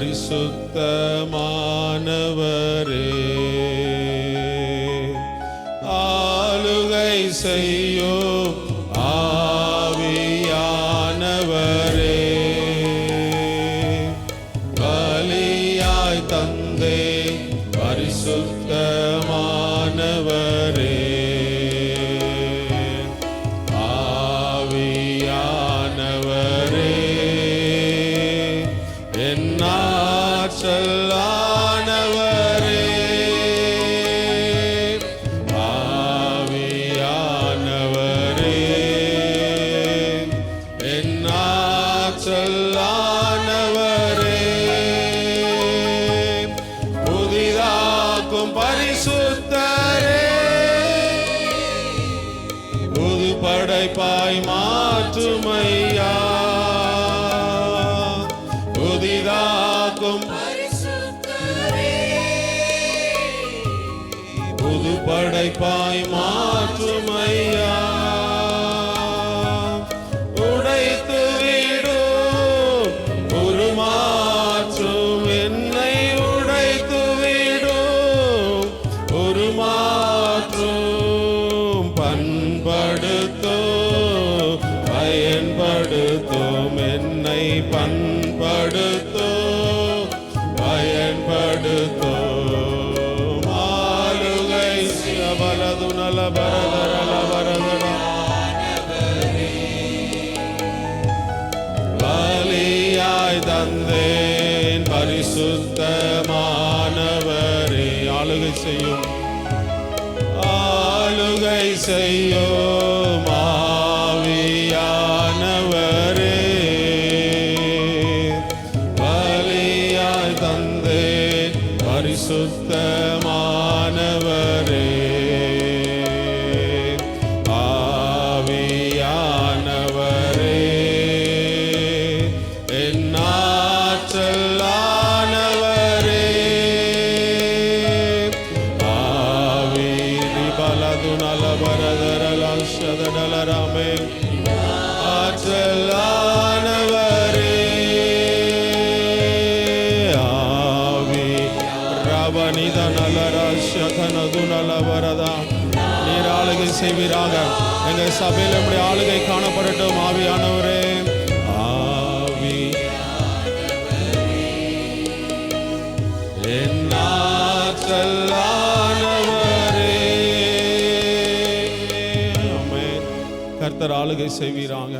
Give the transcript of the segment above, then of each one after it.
பரிசுத்தமானவரே, ஆளுகை செய்யும் ஆவியானவரே, பலியாய் தந்தே பரிசுத்தமானவரே, ஆவியானவரே, என்னாற்றலானவரே, ஆவியானவரே, என்னாற்றலானவரே, புதிதாக்கும் பரிசுத்தரே, புது படைப்பாய் மாற்றுமையா, புதிதாக்கும் புது படைப்பாய் மாற்றுமையா, உடைத்து விடும் உருமாற்றும் என்னை, உடைத்து விடும் உருமாற்றும் பண்படுத்தும் பயன்படுத்தும் என்னை, பண்படுத்தும் பயன்படுத்தும், ஆளுகை பலது நல பரதரல பரதர, பலியாய் தந்தேன் பரிசுத்தமானவரே, ஆளுகை செய்யும் ஆளுகை செய்யும் ஆவியானவரே, பலியாய் தந்தேன் பரிசுத்தமானவரே, ஆவியானவரே, என்னாற்றலானவரே, ஆவிரி பலது நல பரதரல சதடலராமே, ஆற்றலானவரே, ஆவி ரவனித நலரசகனது நலவரதா, நீர் ஆளுகை செய்வீராக. எங்கள் சபையில் நம்முடைய ஆளுகை காணப்படட்டும் ஆவியானவரே, ஆவி என்னாற்றலானவரே, ஆமென். கர்த்தர் ஆளுகை செய்வீராக.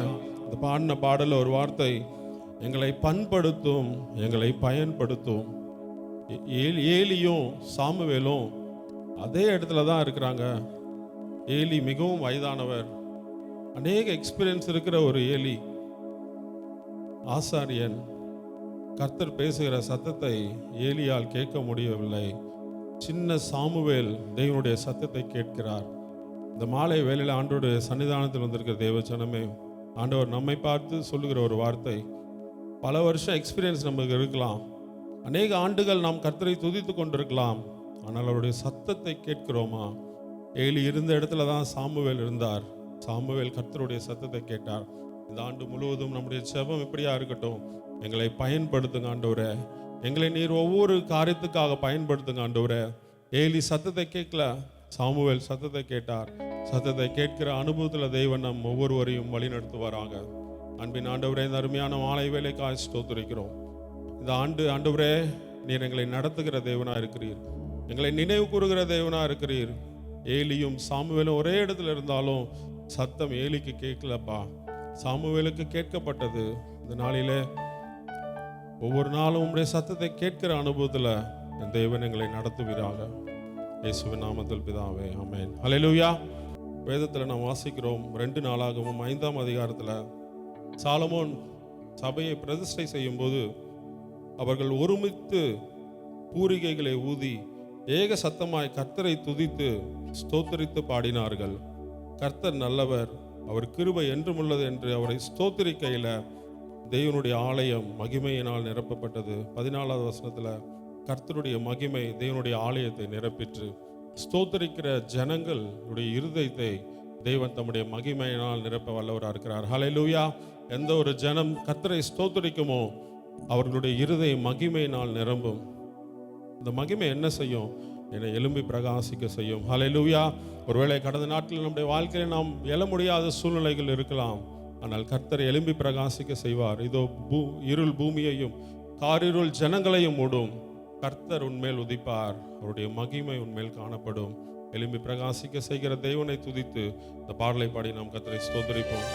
இந்த பாடின பாடல ஒரு வார்த்தை, எங்களை பண்படுத்தும் எங்களை பயன்படுத்தும். ஏலியும் சாமுவேலும் அதே இடத்துல தான் இருக்கிறாங்க. ஏலி மிகவும் வயதானவர், அநேக எக்ஸ்பீரியன்ஸ் இருக்கிற ஒரு ஏலி ஆசாரியன். கர்த்தர் பேசுகிற சத்தத்தை ஏலியால் கேட்க முடியவில்லை. சின்ன சாமுவேல் தேவனுடைய சத்தத்தை கேட்கிறார். இந்த மாலை வேளையில் ஆண்டவருடைய சன்னிதானத்தில் வந்திருக்கிற தேவஜனமே, ஆண்டவர் நம்மை பார்த்து சொல்லுகிற ஒரு வார்த்தை, பல வருஷம் எக்ஸ்பீரியன்ஸ் நமக்கு இருக்கலாம், அநேக ஆண்டுகள் நாம் கர்த்தரை துதித்து கொண்டிருக்கலாம், ஆனால் அவருடைய சத்தத்தை கேட்கிறோமா? ஏலி இருந்த இடத்துல தான் சாமுவேல் இருந்தார். சாமுவேல் கர்த்தருடைய சத்தத்தை கேட்டார். இந்த ஆண்டு முழுவதும் நம்முடைய ஜெபம் இப்படியா இருக்கட்டும், எங்களை பயன்படுத்துங்க ஆண்டவரே, எங்களை நீர் ஒவ்வொரு காரியத்துக்காக பயன்படுத்துங்க ஆண்டவரே. ஏலி சத்தத்தை கேட்கல, சாமுவேல் சத்தத்தை கேட்டார். சத்தத்தை கேட்கிற அனுபவத்தில் தெய்வன் நம் ஒவ்வொருவரையும் வழி நடத்துவாராங்க. அன்பின் ஆண்டவரே, இந்த அருமையான மாலை வேலைக்காக ஸ்தோத்திரிக்கிறோம். இந்த ஆண்டு ஆண்டவரே, நீர் எங்களை நடத்துகிற தேவனா இருக்கிறீர், எங்களை நினைவு கூறுகிற தேவனா இருக்கிறீர். ஏலியும் சாமுவேலும் ஒரே இடத்துல இருந்தாலும் சத்தம் ஏலிக்கு கேட்கலப்பா, சாமுவேலுக்கு கேட்கப்பட்டது. இந்த நாளிலே ஒவ்வொரு நாளும் உங்களுடைய சத்தத்தை கேட்கிற அனுபவத்தில் என் தேவன் எங்களை நடத்துவீராக. இயேசுவின் நாமத்தில் பிதாவே, ஆமென். ஹல்லேலூயா. வேதத்தில் நாம் வாசிக்கிறோம், 2 நாளாகவும் 5ஆம் அதிகாரத்தில் சாலமோன் சபையை பிரதிஷ்டை செய்யும் போது அவர்கள் ஒருமித்து பூரிகைகளை ஊதி ஏக சத்தமாய் கர்த்தரை துதித்து ஸ்தோத்திரித்து பாடினார்கள். கர்த்தர் நல்லவர், அவர் கிருபை என்றும் உள்ளது என்று அவரை ஸ்தோத்திரிக்கையில் தேவனுடைய ஆலயம் மகிமையினால் நிரப்பப்பட்டது. 14வது வசனத்தில் கர்த்தருடைய மகிமை தேவனுடைய ஆலயத்தை நிரப்பிற்று. ஸ்தோத்திரிக்கிற ஜனங்களுடைய இருதயத்தை தேவன் தம்முடைய மகிமையினால் நிரப்ப வல்லவராக இருக்கிறார். ஹல்லேலூயா. எந்த ஒரு ஜனம் கர்த்தரை ஸ்தோத்திரிக்குமோ அவர்களுடைய இருதய மகிமையினால் நிரம்பும். இந்த மகிமை என்ன செய்யும்? என்னை எழும்பி பிரகாசிக்க செய்யும். ஹல்லேலூயா. ஒருவேளை கடந்த நாட்களில் நம்முடைய வாழ்க்கையில் நாம் எழ முடியாத சூழ்நிலைகள் இருக்கலாம். ஆனால் கர்த்தர் எழும்பி பிரகாசிக்க செய்வார். இதோ இருள் பூமியையும் காரிருள் ஜனங்களையும் மூடும். கர்த்தர் உன்மேல் உதிப்பார். அவருடைய மகிமை உன்மேல் காணப்படும். எழும்பி பிரகாசிக்க செய்கிற தேவனை துதித்து இந்த பாடலை பாடி நாம் கர்த்தரை ஸ்தோத்திரிப்போம்.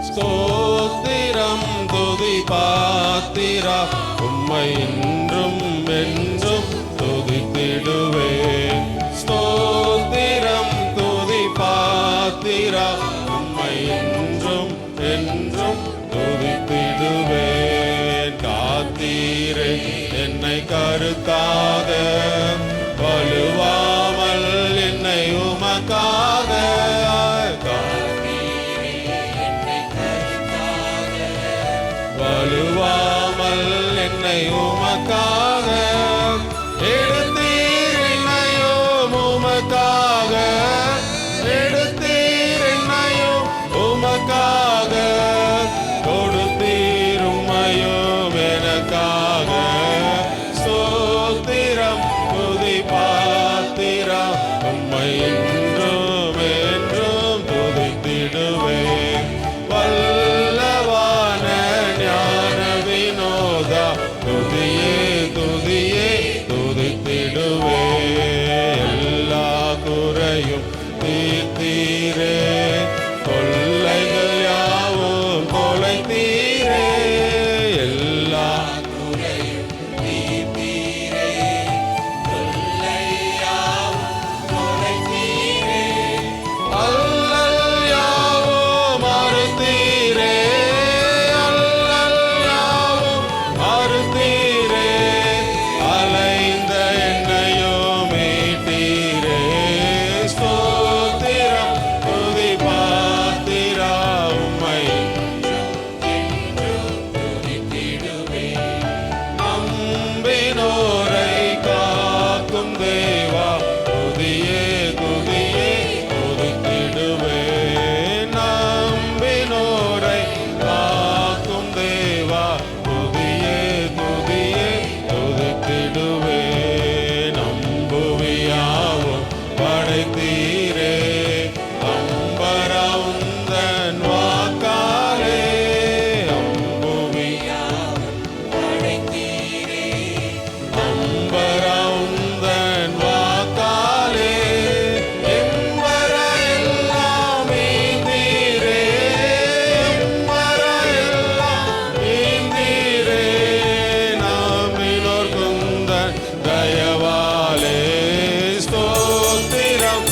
ஸ்தோத்திரம் துதி பாத்திரா, உம்மை என்றும் என்றும் துதித்திடுவேன். ஸ்தோத்திரம் துதி பாத்திரா, உம்மை என்றும் என்றும் துதித்திடுவேன். காத்தீரே என்னை கருத்தாக, வலுவாமல் என்னை உமக்காக. வலுவாமல் என்னை உமக்காக எடுத்தீர், என்னையும் உமக்காக எடுத்தீர், என்னையும் உமக்காக கொடுத்தீர், உம்மையும் எனக்காக. ஸ்தோத்திரம் துதி பாத்திரா, உம்மை என்றும் என்றும் துதித்திடுவேன். வல்லவான ஞான வினோதா, துதியே துதியே துதித்திடுவே. எல்லா குறையும் தீர்த்தீரே, கொள்ளைகள் யாவும் கொலைத்தீரே. எல்லா குறையும் தீர்த்தீரே, கொள்ளை யாவும் கொலைத்தீரே. அல்லல் யாவும் மறுத்தீரே, அல்லல் யாவும் மறுத்தீரே. அலைந்த என்னையும் மீட்டீரே. ஸ்தோத்திரம் துதி பாத்திரா, உம்மை என்றும் துதித்திடுவேன். நம்பினோரை காக்கும் தேவா, துதியே துதியே துதித்திடுவேன். நம்பினோரை காக்கும் தேவா, துதியே துதியே துதித்திடுவேன். நம்புவியாவும் படைத்தீரே, அம்பரா உந்தன் வாக்காலே. அம்புவியாவும் படைத்தீரே, அம்பரா உந்தன் வாக்காலே. எம்பர எல்லாம் மீந்தீரே, எம்பர எல்லாம் மீந்தீரே. நாமினோர் குந்தன் தயவாலே. ஸ்தோத்திரம்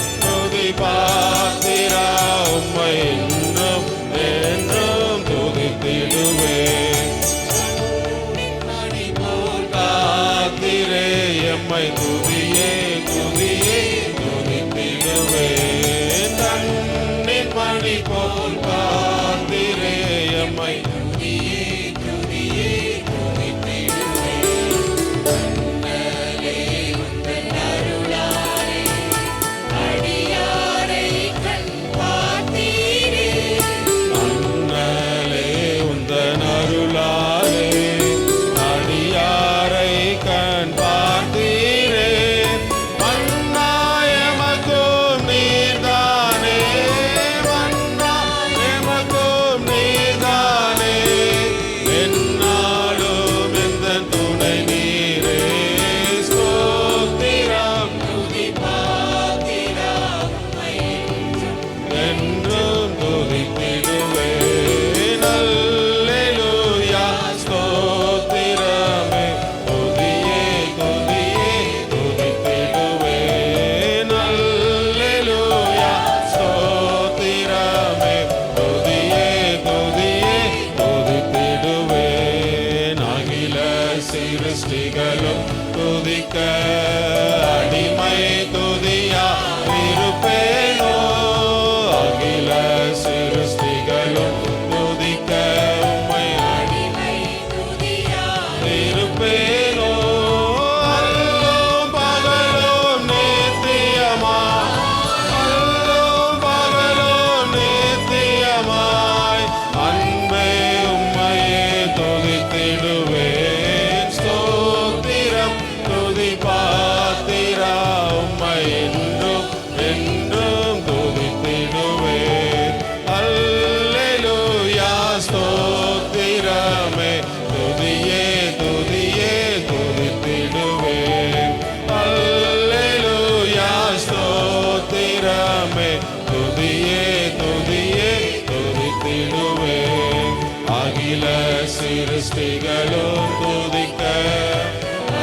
சிருஷ்டிகளும் துதிக்க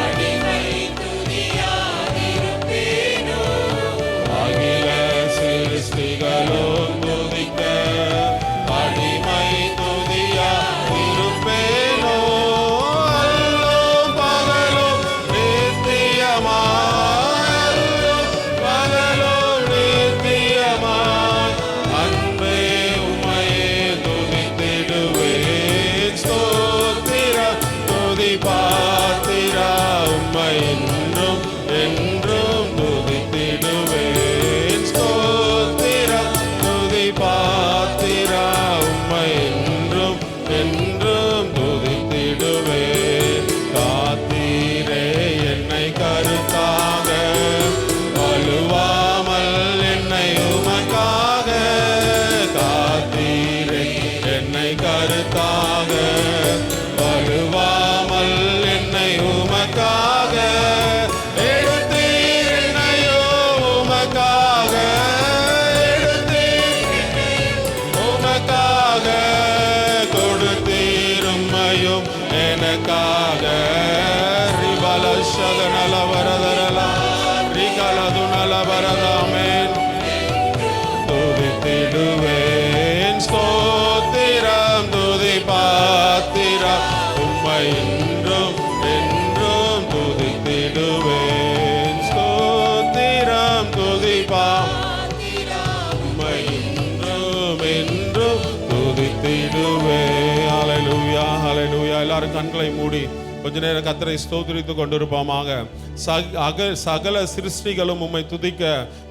அடிமை துதியாதிருப்பேனோ. அகில சிருஷ்டிகளும் துதிக்க அடிமை துதியாதிருப்பேனோ. அல்லும் பகலும் நித்தியமாய், பகலும் நித்தியமாய் அன்பே உம்மையே துதித்திடுவேன். ஸ்தோத்திரம் துதி பாத்திரா உம்மை என்றும் என்றும் துதித்திடுவேன். ஸ்தோத்திரம் துதி பாத்திரா உம்மை என்றும் என்றும் துதித்திடுவேன். காத்தீரே என்னை கருத்தாக, வலுவாமல் என்னை உமக்காக. காத்தீரே என்னை கருத்தாக, வலுவாமல் என்னை உமக்காக. எடுத்தீர் என்னையோ உமக்காக, எடுத்தீர் உமக்காக. கொடுத்தீரும்மையும் எனக்காக. ரிபல சகனல வரதரலா ரிகலது நல வரதாமேன் துதித்திடுவேன். ஸ்தோத்திரம் துதி பாத்திரா உம்மை என்றும் என்றும் துதித்திடுவேன். ஸ்தோத்திரம் துதி பாத்திரா உம்மை என்றும் என்றும் துதித்திடுவேன். ஹல்லேலூயா, ஹல்லேலூயா. எல்லாரும் கண்களை மூடி கொஞ்ச நேரம் கர்த்தரை ஸ்தோத்திரித்துக் கொண்டிருப்போமாக. சகல சிருஷ்டிகளும் உம்மை துதிக்க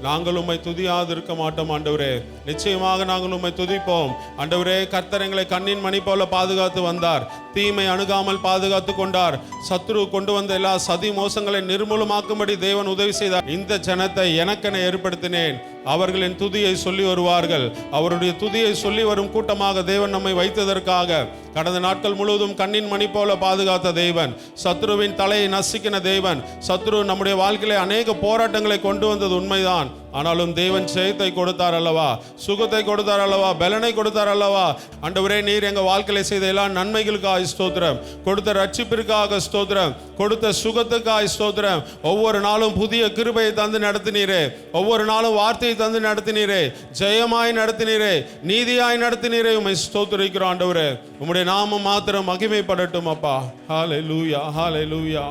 நாங்கள் உம்மை துதியாதிருக்க மாட்டோம் ஆண்டவரே. நிச்சயமாக நாங்கள் உம்மை துதிப்போம் ஆண்டவரே. கர்த்தர் எங்களை கண்ணின் மணி போல பாதுகாத்து வந்தார். தீமை அணுகாமல் பாதுகாத்து கொண்டார். சத்ரு கொண்டு வந்த எல்லா சதி மோசங்களை நிர்மூலமாக்கும்படி தேவன் உதவி செய்தார். இந்த ஜனத்தை எனக்கென ஏற்படுத்தினேன். அவர்களின் துதியை சொல்லி வருவார்கள். அவருடைய துதியை சொல்லி வரும் கூட்டமாக தேவன் நம்மை வைத்ததற்காக கடந்த நாட்கள் முழுவதும் கண்ணின் மணி போல பாதுகாத்த தேவன், சத்ருவின் தலையை நசுக்கின தேவன். சத்ரு நம்முடைய வாழ்க்கையிலே அநேக போராட்டங்களை கொண்டு வந்தது உண்மைதான். ஆனாலும் தேவன் ஜெயத்தை கொடுத்தார் அல்லவா, சுகத்தை கொடுத்தார் அல்லவா, பலனை கொடுத்தார் அல்லவா. ஆண்டவரே, நீர் எங்க வாழ்க்கையில செய்த எல்லா நன்மைகளுக்காக ஸ்தோத்திரம், கொடுத்த ரட்சிப்பிற்காக ஸ்தோத்திரம், கொடுத்த சுகத்துக்காக ஸ்தோத்திரம். ஒவ்வொரு நாளும் புதிய கிருபையை தந்து நடத்தினீரே, ஒவ்வொரு நாளும் வார்த்தையை தந்து நடத்தினீரே, ஜெயமாய் நடத்தினீரே, நீதியாய் நடத்தினீரே. உம்மை ஸ்தோத்திரிக்கிறோம் ஆண்டவரே. உம்முடைய நாமம் மாத்திரம் மகிமைப்படட்டும் அப்பா. ஹல்லேலூயா, ஹல்லேலூயா.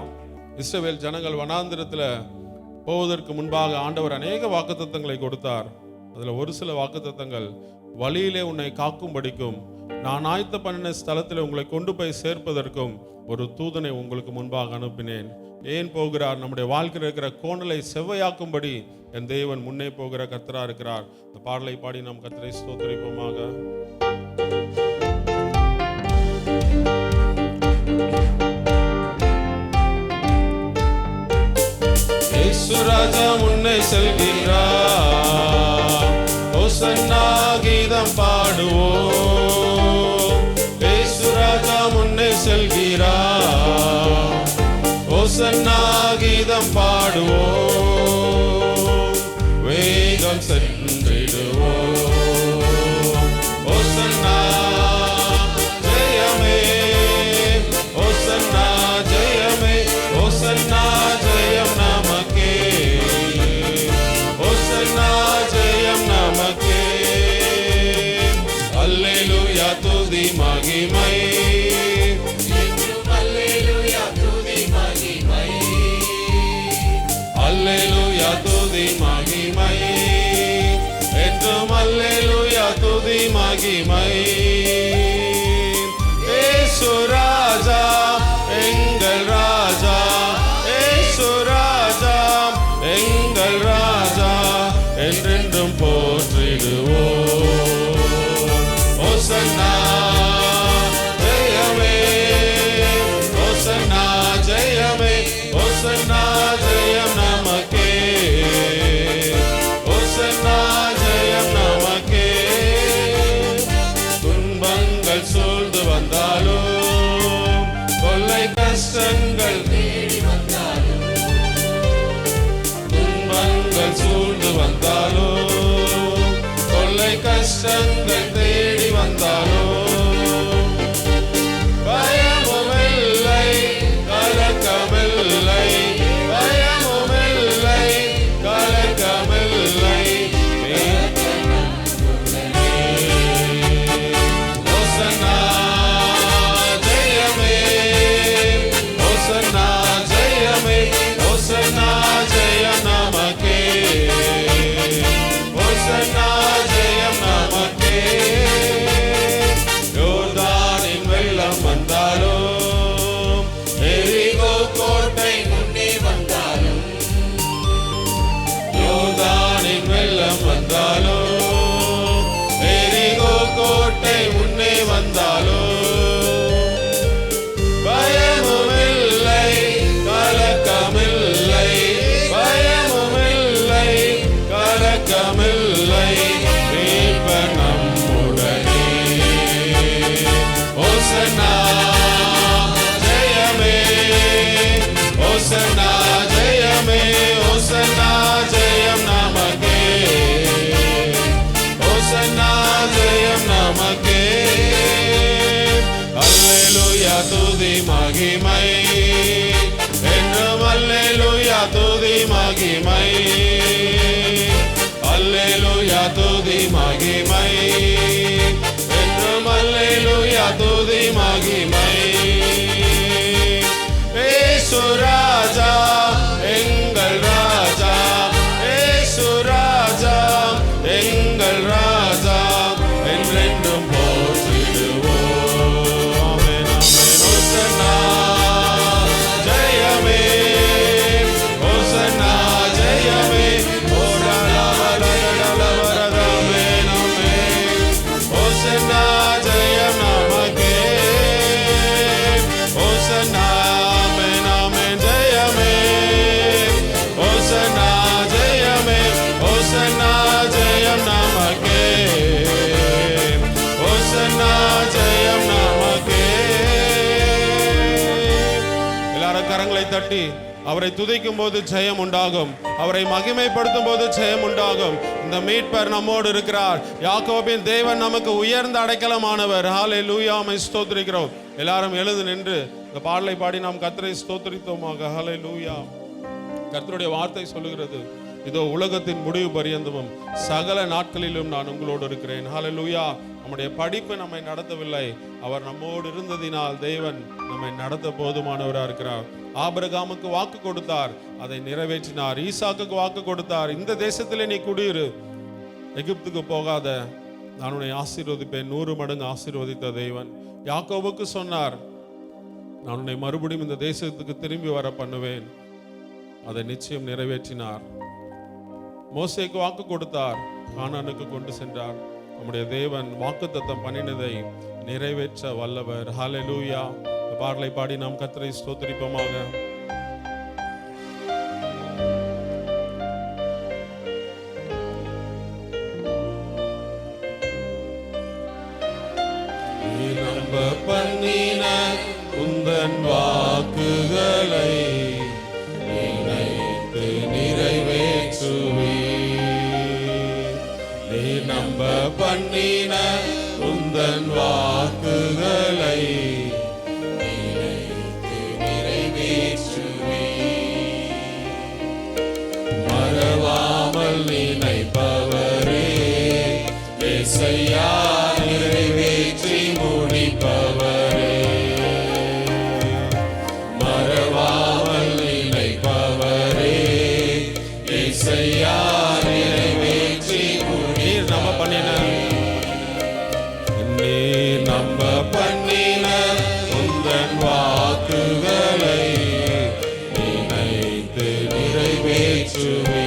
இஸ்ரவேல் ஜனங்கள் வனாந்திரத்தில் போவதற்கு முன்பாக ஆண்டவர் அநேக வாக்குத்தத்தங்களை கொடுத்தார். அதில் ஒரு சில வாக்குத்தத்தங்கள், வழியிலே உன்னை காக்கும்படிக்கும், நான் ஆயத்த பண்ணின ஸ்தலத்தில் உங்களை கொண்டு போய் சேர்ப்பதற்கும் ஒரு தூதனை உங்களுக்கு முன்பாக அனுப்பினேன். ஏன் போகிறார்? நம்முடைய வாழ்க்கையில் இருக்கிற கோணலை செவ்வையாக்கும்படி என் தேவன் முன்னே போகிற கர்த்தரா இருக்கிறார். இந்த பாடலை பாடி நாம் கர்த்தரை ஸ்தோத்திரிப்போமாக. இயேசு ராஜா முன்னே செல்கிறார், ஹோசன்னா கீதம் பாடுவோம். இயேசு ராஜா முன்னே செல்கிறார், ஹோசன்னா கீதம் பாடுவோம். வேகம் சென்றிடுவோம். ஹோசன்னா ஜெயமே, ஹோசன்னா ஜெயமே, ஹோசன்னா ஜெயம் நமக்கே, ஹோசன்னா ஜெயம் நமக்கே. அல்லேலூயா துதி மகிமை, அல்லேலூயா துதி மகிமை, அல்லேலூயா துதி மகிமை என்றும், அல்லேலூயா துதி மகிமை. இயேசு ராஜா எங்கள் ராஜா, இயேசு ராஜா எங்கள் ராஜா, என்றென்றும் போற்றிடுவோம். ஹோசன்னா ஜெயமே, ஹோசன்னா ஜெயமே, ஹோசன்னா ஜெயம் நமக்கே, ஹோசன்னா ஜெயம் நமக்கே. துன்பங்கள் சூழ்ந்து வந்தாலும், கொள்ளை கஷ்டங்கள் தேடி வந்தாலும், துன்பங்கள் சூழ்ந்து வந்தாலும், கொள்ளை கஷ்டங்கள் தேடி வந்தாலும், பய அல்லேலூயா துதி மகிமை என்றும் அல்லேலூயா துதி மகிமை. இயேசு ராஜா எங்கள் ராஜா, இயேசு ராஜா எங்கள் ராஜா, என்றென்றும் போற்றிடுவோம். ஆமென் ஆமென். ஹோசன்னா ஜெயமே, ஹோசன்னா ஜெயமே, ஓடலவரதமே நமே. ஹோசன்னா ஜெயம் நமக்கே, ஹோசன்னா ஆமென் ஆமென் ஜெயமே, ஹோசன்னா ஜெயமே, ஹோசன்னா ஜெயம் நமக்கே, ஹோசன்னா ஜெயம் நமக்கே. எல்லாரும் கரங்களை தட்டி அவரை துதிக்கும் போது ஜெயம் உண்டாகும், அவரை மகிமைப்படுத்தும் போது ஜெயம் உண்டாகும். இந்த மீட்பர் நம்மோடு இருக்கிறார். யாக்கோபின் தேவன் நமக்கு உயர்ந்த அடைக்கலமானவர். ஹல்லேலூயா, உம்மை ஸ்தோத்திரிக்கிறோம். எல்லாரும் எழுந்து நின்று இந்த பாடலை பாடி நாம் கர்த்தரை ஸ்தோத்திரித்தோமாக. ஹல்லேலூயா. கர்த்தருடைய வார்த்தை சொல்லுகிறது, இதோ உலகத்தின் முடிவு பரியந்தமும் சகல நாட்களிலும் நான் உங்களோடு இருக்கிறேன். ஹல்லேலூயா. நம்முடைய படிப்பு நம்மை நடத்தவில்லை, அவர் நம்மோடு இருந்ததினால் தேவன் நம்மை நடத்த போதுமானவராக இருக்கிறார். ஆபிரகாமுக்கு வாக்கு கொடுத்தார், அதை நிறைவேற்றினார். ஈசாக்குக்கு வாக்கு கொடுத்தார், இந்த தேசத்திலே நீ குடியிரு, எகிப்துக்கு போகாத, நான் உன்னை ஆசீர்வதிப்பேன். 100 மடங்கு ஆசீர்வதித்த தேவன். யாக்கோபுக்கு சொன்னார், நான் உன்னை மறுபடியும் இந்த தேசத்துக்கு திரும்பி வர பண்ணுவேன், அதை நிச்சயம் நிறைவேற்றினார். மோசேக்கு வாக்கு கொடுத்தார், கானானுக்கு கொண்டு சென்றார். நம்முடைய தேவன் வாக்குத்தத்தம் பண்ணினதை நிறைவேற்ற வல்லவர். ஹல்லேலூயா. இந்த பாடலை பாடி நாம் கர்த்தரை ஸ்தோத்திரிப்போமாக. நீ நம்ப பண்ணின உந்தன் வாக்குகளை நினைத்து நிறைவேற்றுவீர். நீ நம்ப பண்ணின உந்தன் வாக்குகளை நினைத்து நிறைவேற்றுவீர். மறவாமல் நினைப்பவரே, ஏசையா நிறைவேற்றி முடிப்பவரே. மறவாமல் நினைப்பவரே, ஏசையா நிறைவேற்றி நீர் நம்ப பண்ணின, நீர் நம்ப பண்ணின உந்தன் வாக்குகளை நினைத்து நிறைவேற்றுவீர்.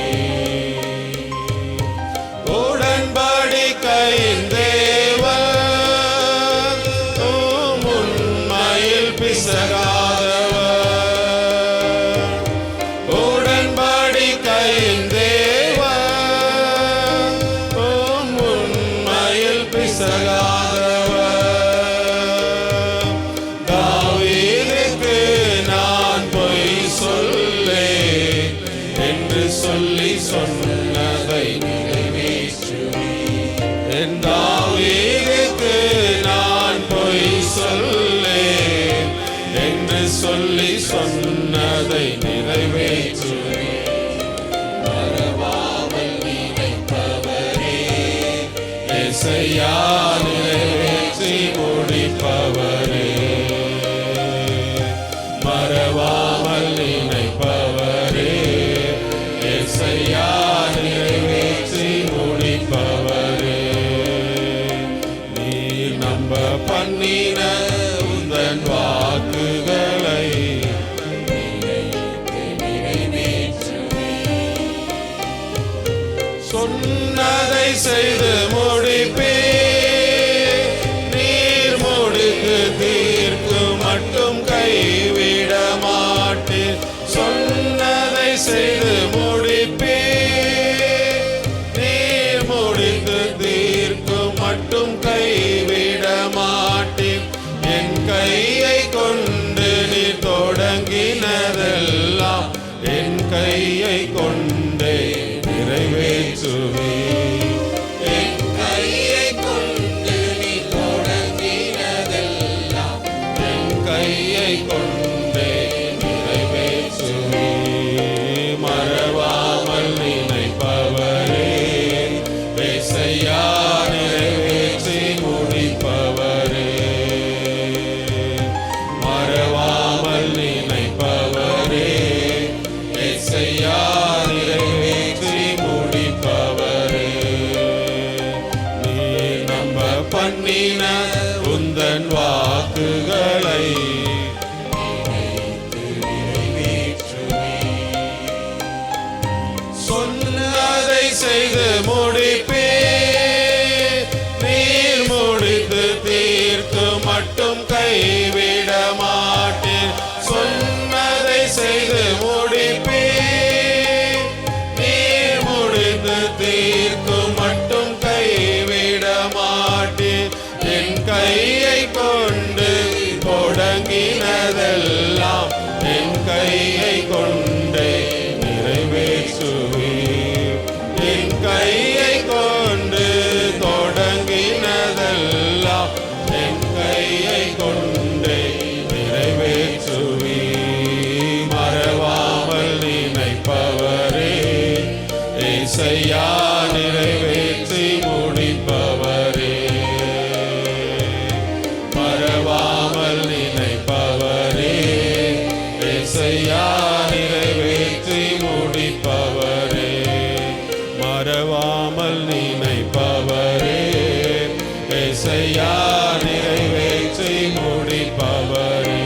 உடன்படிக்கையின் தேவன், உண்மையில் பிசகாதவர். உடன்படிக்கையின் தேவன், உண்மையில் பிசகாதவர். தாவீதுக்கு நான் பொய் சொல்லேன் என்று சொல்லி சொன்னதை நிறைவேற்றுவீர். என் தாவீதுக்கு நான் பொய் சொல்லேன் என்று சொல்லி சொன்னதை நிறைவேற்றுவீர். மறவாமல் நினைப்பவரே, ஏசையா நிறைவேற்றி முடிப்பவரே. மறவாமல் நினைப்பவரே, ஏசையா நிறைவேற்றி முடிப்பவரே. நீர் நம்ப பண்ணின உந்தன் வாக்குகளை நினைத்து நிறைவேற்றுவீர். சொன்னதை செய்து முடிப்பீர். நீர் முடித்து தீர்க்கும் மட்டும் கைவிட மாட்டீர். சொன்னதை செய்து முடிப்பீர். நீர் முடித்து தீர்க்கும் மட்டும் கைவிட மாட்டீர். என் கையை கொண்டு நீர் தொடங்கினதெல்லாம் என் கையை கொண்டே நிறைவேற்றுவீர். என் கையை தீர்க்கும் மட்டும் கைவிட மாட்டேன். என் கையை கொண்டு தொடங்கினதெல்லாம் என் கையை கொண்டே நிறைவேற்றுவீர். என் கையை கொண்டு தொடங்கினதெல்லாம் என் கையை கொண்டே நிறைவேற்றுவீர். மறவாமல் நினைப்பவரே ஏசையா, நிறைவேற்றி முடிப்பவரே. மறவாமல் நினைப்பவரே ஏசையா, நிறைவேற்றி முடிப்பவரே. மறவாமல் நினைப்பவரே ஏசையா, நிறைவேற்றி முடிப்பவரே.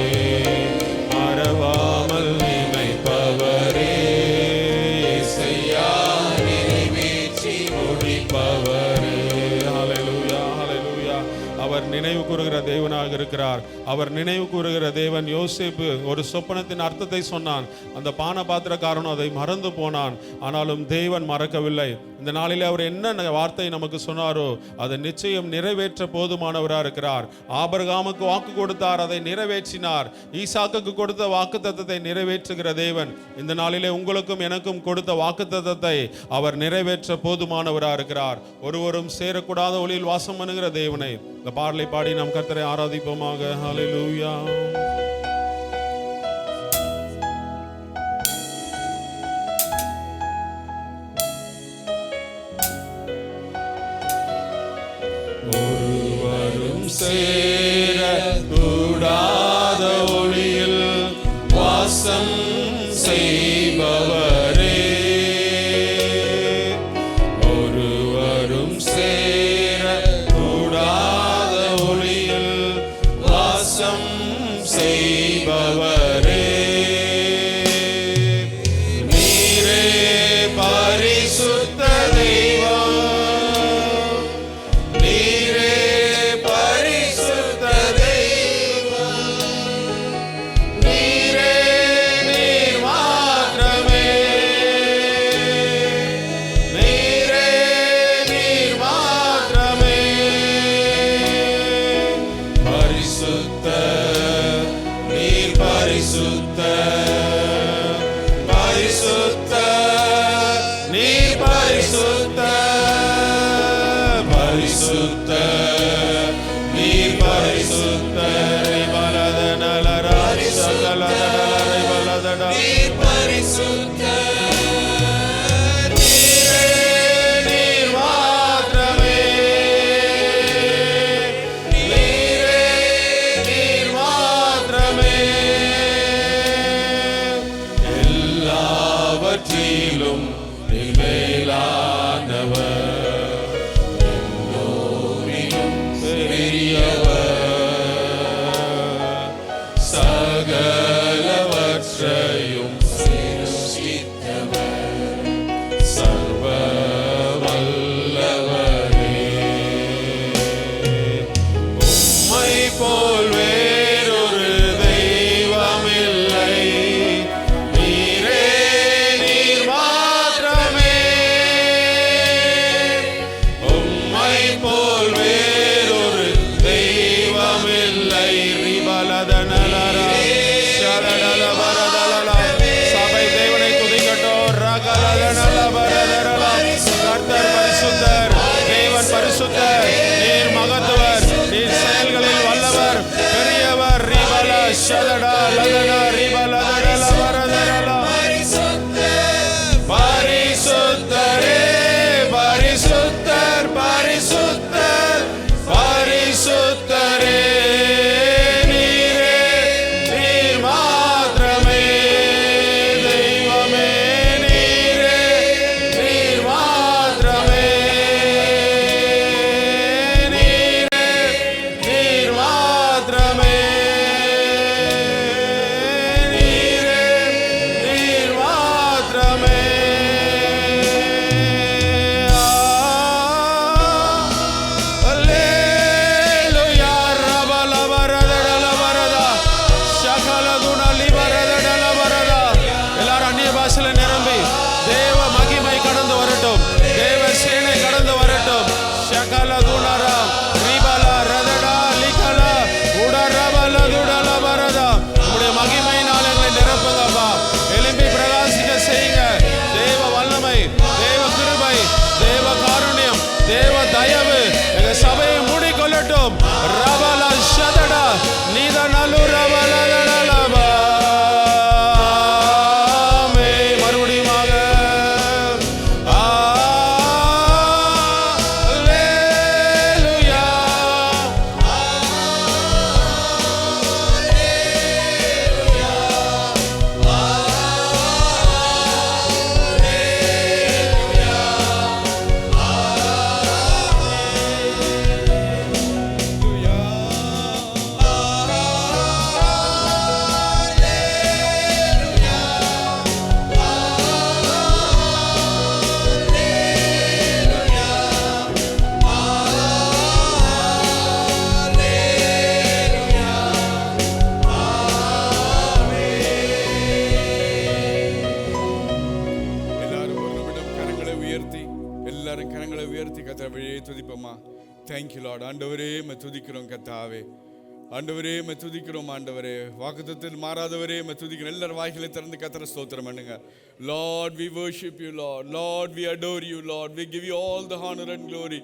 மறவாமல் நினைப்பவரே ஏசையா, நிறைவேற்றி முடிப்பவரே. ஹல்லேலூயா, ஹல்லேலூயா. அவர் நினைவு கூறுகிற தேவனாக இருக்கிறார். அவர் நினைவு கூறுகிற தேவன். யோசேப்பு ஒரு சொப்பனத்தின் அர்த்தத்தை சொன்னான். அந்த பான பாத்திரக்காரனும் அதை மறந்து போனான். ஆனாலும் தேவன் மறக்கவில்லை. இந்த நாளிலே அவர் என்ன வார்த்தை நமக்கு சொன்னாரோ அதை நிச்சயம் நிறைவேற்ற போதுமானவராக இருக்கிறார். ஆபிரகாமுக்கு வாக்கு கொடுத்தார், அதை நிறைவேற்றினார். ஈசாக்குக்கு கொடுத்த வாக்குத்தத்தத்தை நிறைவேற்றுகிற தேவன் இந்த நாளிலே உங்களுக்கும் எனக்கும் கொடுத்த வாக்குத்தத்தத்தை அவர் நிறைவேற்ற போதுமானவராக இருக்கிறார். ஒருவரும் சேரக்கூடாத ஒளியில் வாசம் பண்ணுகிற தேவனை இந்த பாடலை பாடி நாம் கர்த்தரை ஆராதிப்போமாக. ஹல்லேலூயா. ஒருவரும் சேரக்கூடாத ஒளியில் வாசம் செய்பவரே. ஒருவரும் சேரக்கூடாத ஒளியில் வாசம் செய்பவரே. நீரே பரிசுத்த தெய்வம். நீரே பரிசுத்த தெய்வம். நீரே நீர் மாத்திரமே. நீரே நீர் மாத்திரமே. பரிசுத்த நீர் பரிசுத்த. பரிசுத்த நீர் பரிசுத்த. பரிசுத்த நீர் பரிசுத்த. நீர் பரிசுத்த. நீரே நீர் மாத்திரமே. நீரே நீர் மாத்திரமே. எல்லாவற்றிலும் நீர் மேலானவர். எல்லோரிலும் உயர்த்தி எல்லாரும் கரங்களை உயர்த்தி கர்த்தரை வழியே துதிப்போமா. Thank you Lord. ஆண்டவரே மே துதிக்கிறோம் கர்த்தாவே. ஆண்டவரே மே துதிக்கிறோம் ஆண்டவரே. வாக்குத்தத்தத்தில் மாறாதவரே மே துதிக்கிறோம். எல்லாரும் வாய்களை திறந்து கர்த்தரை ஸ்தோத்திரம் பண்ணுங்க. Lord we worship you Lord. Lord we adore you Lord. We give you all the honor and glory.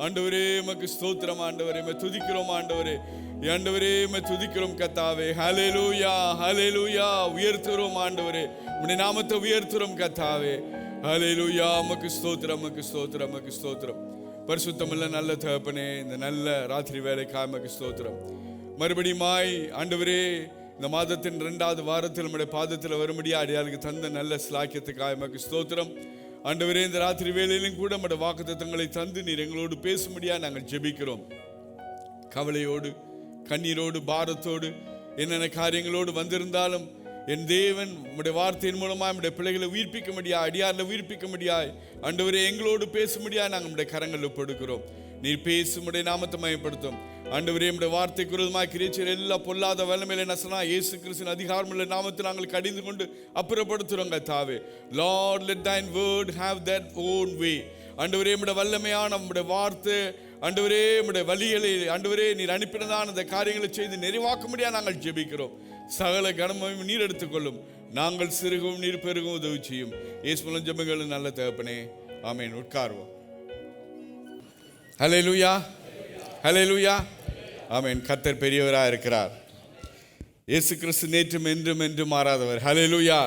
ஆண்டவரே உமக்கு ஸ்தோத்திரம் ஆண்டவரே. மே துதிக்கிறோம் ஆண்டவரே. ஆண்டவரே மே துதிக்கிறோம் கர்த்தாவே. ஹல்லேலூயா ஹல்லேலூயா. உயர்த்துறோம் ஆண்டவரே. உம்முடைய நாமத்தை உயர்த்துறோம் கர்த்தாவே. ஹல்லேலூயா. உமக்கு ஸ்தோத்திரம் உமக்கு ஸ்தோத்திரம் உமக்கு ஸ்தோத்திரம். பரிசுத்தமுள்ள நல்ல தகப்பனே, இந்த நல்ல ராத்திரி வேளைக்காய் உமக்கு ஸ்தோத்திரம். மறுபடியுமாய் ஆண்டவரே இந்த மாதத்தின் 2வது வாரத்தில் நம்முடைய பாதத்தில் வரும்படியா அடியாளுக்கு தந்த நல்ல ஸ்லாக்கியத்துக்காக உமக்கு ஸ்தோத்திரம். ஆண்டவரே இந்த ராத்திரி வேளையிலும் கூட நம்முடைய வாக்குத்தத்தங்களை தந்து நீர் எங்களோடு பேசும்படியா நாங்கள் ஜெபிக்கிறோம். கவலையோடு கண்ணீரோடு பாரத்தோடு என்னென்ன காரியங்களோடு வந்திருந்தாலும் என் தேவன் உம்முடைய வார்த்தையின் மூலமாக நம்முடைய பிள்ளைகளை உயிர்ப்பிக்க முடியாது, அடியாரில் உயிர்ப்பிக்க முடியாது. ஆண்டவரே எங்களோடு பேச முடியாது. நாங்கள் நம்முடைய கரங்களில் ஒப்பெடுக்கிறோம். நீர் பேசும் உடைய நாமத்தை மயப்படுத்தும். ஆண்டவரே நம்முடைய வார்த்தைக்கு விரோதமாக கிரியச்சர் எல்லா பொல்லாத வல்லமையில நசனா இயேசு கிறிஸ்துவின் அதிகாரமுள்ள நாமத்தை நாங்கள் கடிந்து கொண்டு அப்புறப்படுத்துறோங்க தாவே. Lord let thine word have that own way. ஆண்டவரே நம்முடைய வல்லமையான நம்முடைய வார்த்தை ஆண்டவரே நம்முடைய வழிகளை ஆண்டவரே நீர் அனுப்பினதான அந்த காரியங்களை செய்து நிறைவாக்க முடியாது நாங்கள் ஜெபிக்கிறோம். சகல கனமையும் நீர் எடுத்துக்கொள்ளும். நாங்கள் சிறுகவும் நீர் பெருகவும் உதவி செய்யும். இயேசுவின் ஜெபங்களும் நல்ல தகப்பனே, ஆமென். உட்காருவோம். ஹல்லேலூயா ஹல்லேலூயா ஆமென். கர்த்தர் பெரியவராக இருக்கிறார். இயேசு கிறிஸ்து நேற்றும் என்றும் என்றும் மாறாதவர். ஹல்லேலூயா.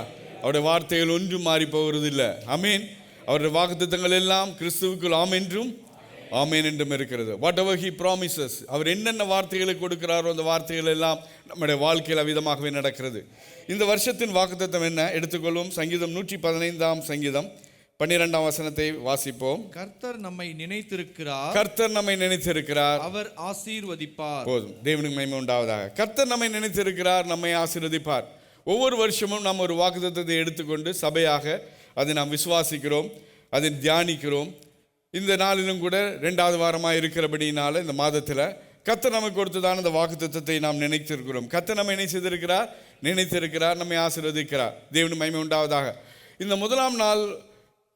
அவருடைய வார்த்தைகள் ஒன்றும் மாறி போவதில்லை. ஆமென். அவருடைய வாக்குத்தத்தங்கள் எல்லாம் கிறிஸ்துவுக்குள் ஆம் என்றும் ஆமென் என்றும் இருக்கிறது. வாட் எவர் ஹி ப்ராமிசஸ், அவர் என்னென்ன வார்த்தைகளை கொடுக்கிறாரோ அந்த வார்த்தைகள் எல்லாம் நம்முடைய வாழ்க்கையில் அவ்விதமாகவே நடக்கிறது. இந்த வருஷத்தின் வாக்குத்தத்தம் என்ன எடுத்துக்கொள்வோம். சங்கீதம் 115 சங்கீதம் 12 வசனத்தை வாசிப்போம். கர்த்தர் நம்மை நினைத்திருக்கிறார், கர்த்தர் நம்மை நினைத்திருக்கிறார், அவர் ஆசீர்வதிப்பார். போதும், தேவனுக்கு மகிமை உண்டாவதாக. கர்த்தர் நம்மை நினைத்திருக்கிறார், நம்மை ஆசீர்வதிப்பார். ஒவ்வொரு வருஷமும் நாம் ஒரு வாக்குத்தத்தத்தை எடுத்துக்கொண்டு சபையாக அதை நாம் விசுவாசிக்கிறோம், அதை தியானிக்கிறோம். இந்த நாளிலும் கூட 2வது வாரமாக இருக்கிறபடினால இந்த மாதத்தில் கர்த்தர் நமக்கு கொடுத்ததான இந்த வாக்குத்தத்தத்தை நாம் நினைத்திருக்கிறோம். கர்த்தர் நம்மை என்ன செய்திருக்கிறார்? நினைத்திருக்கிறார், நம்மை ஆசீர்வதிக்கிறார். தேவனுக்கு மகிமை உண்டாவதாக. இந்த முதலாம் நாள்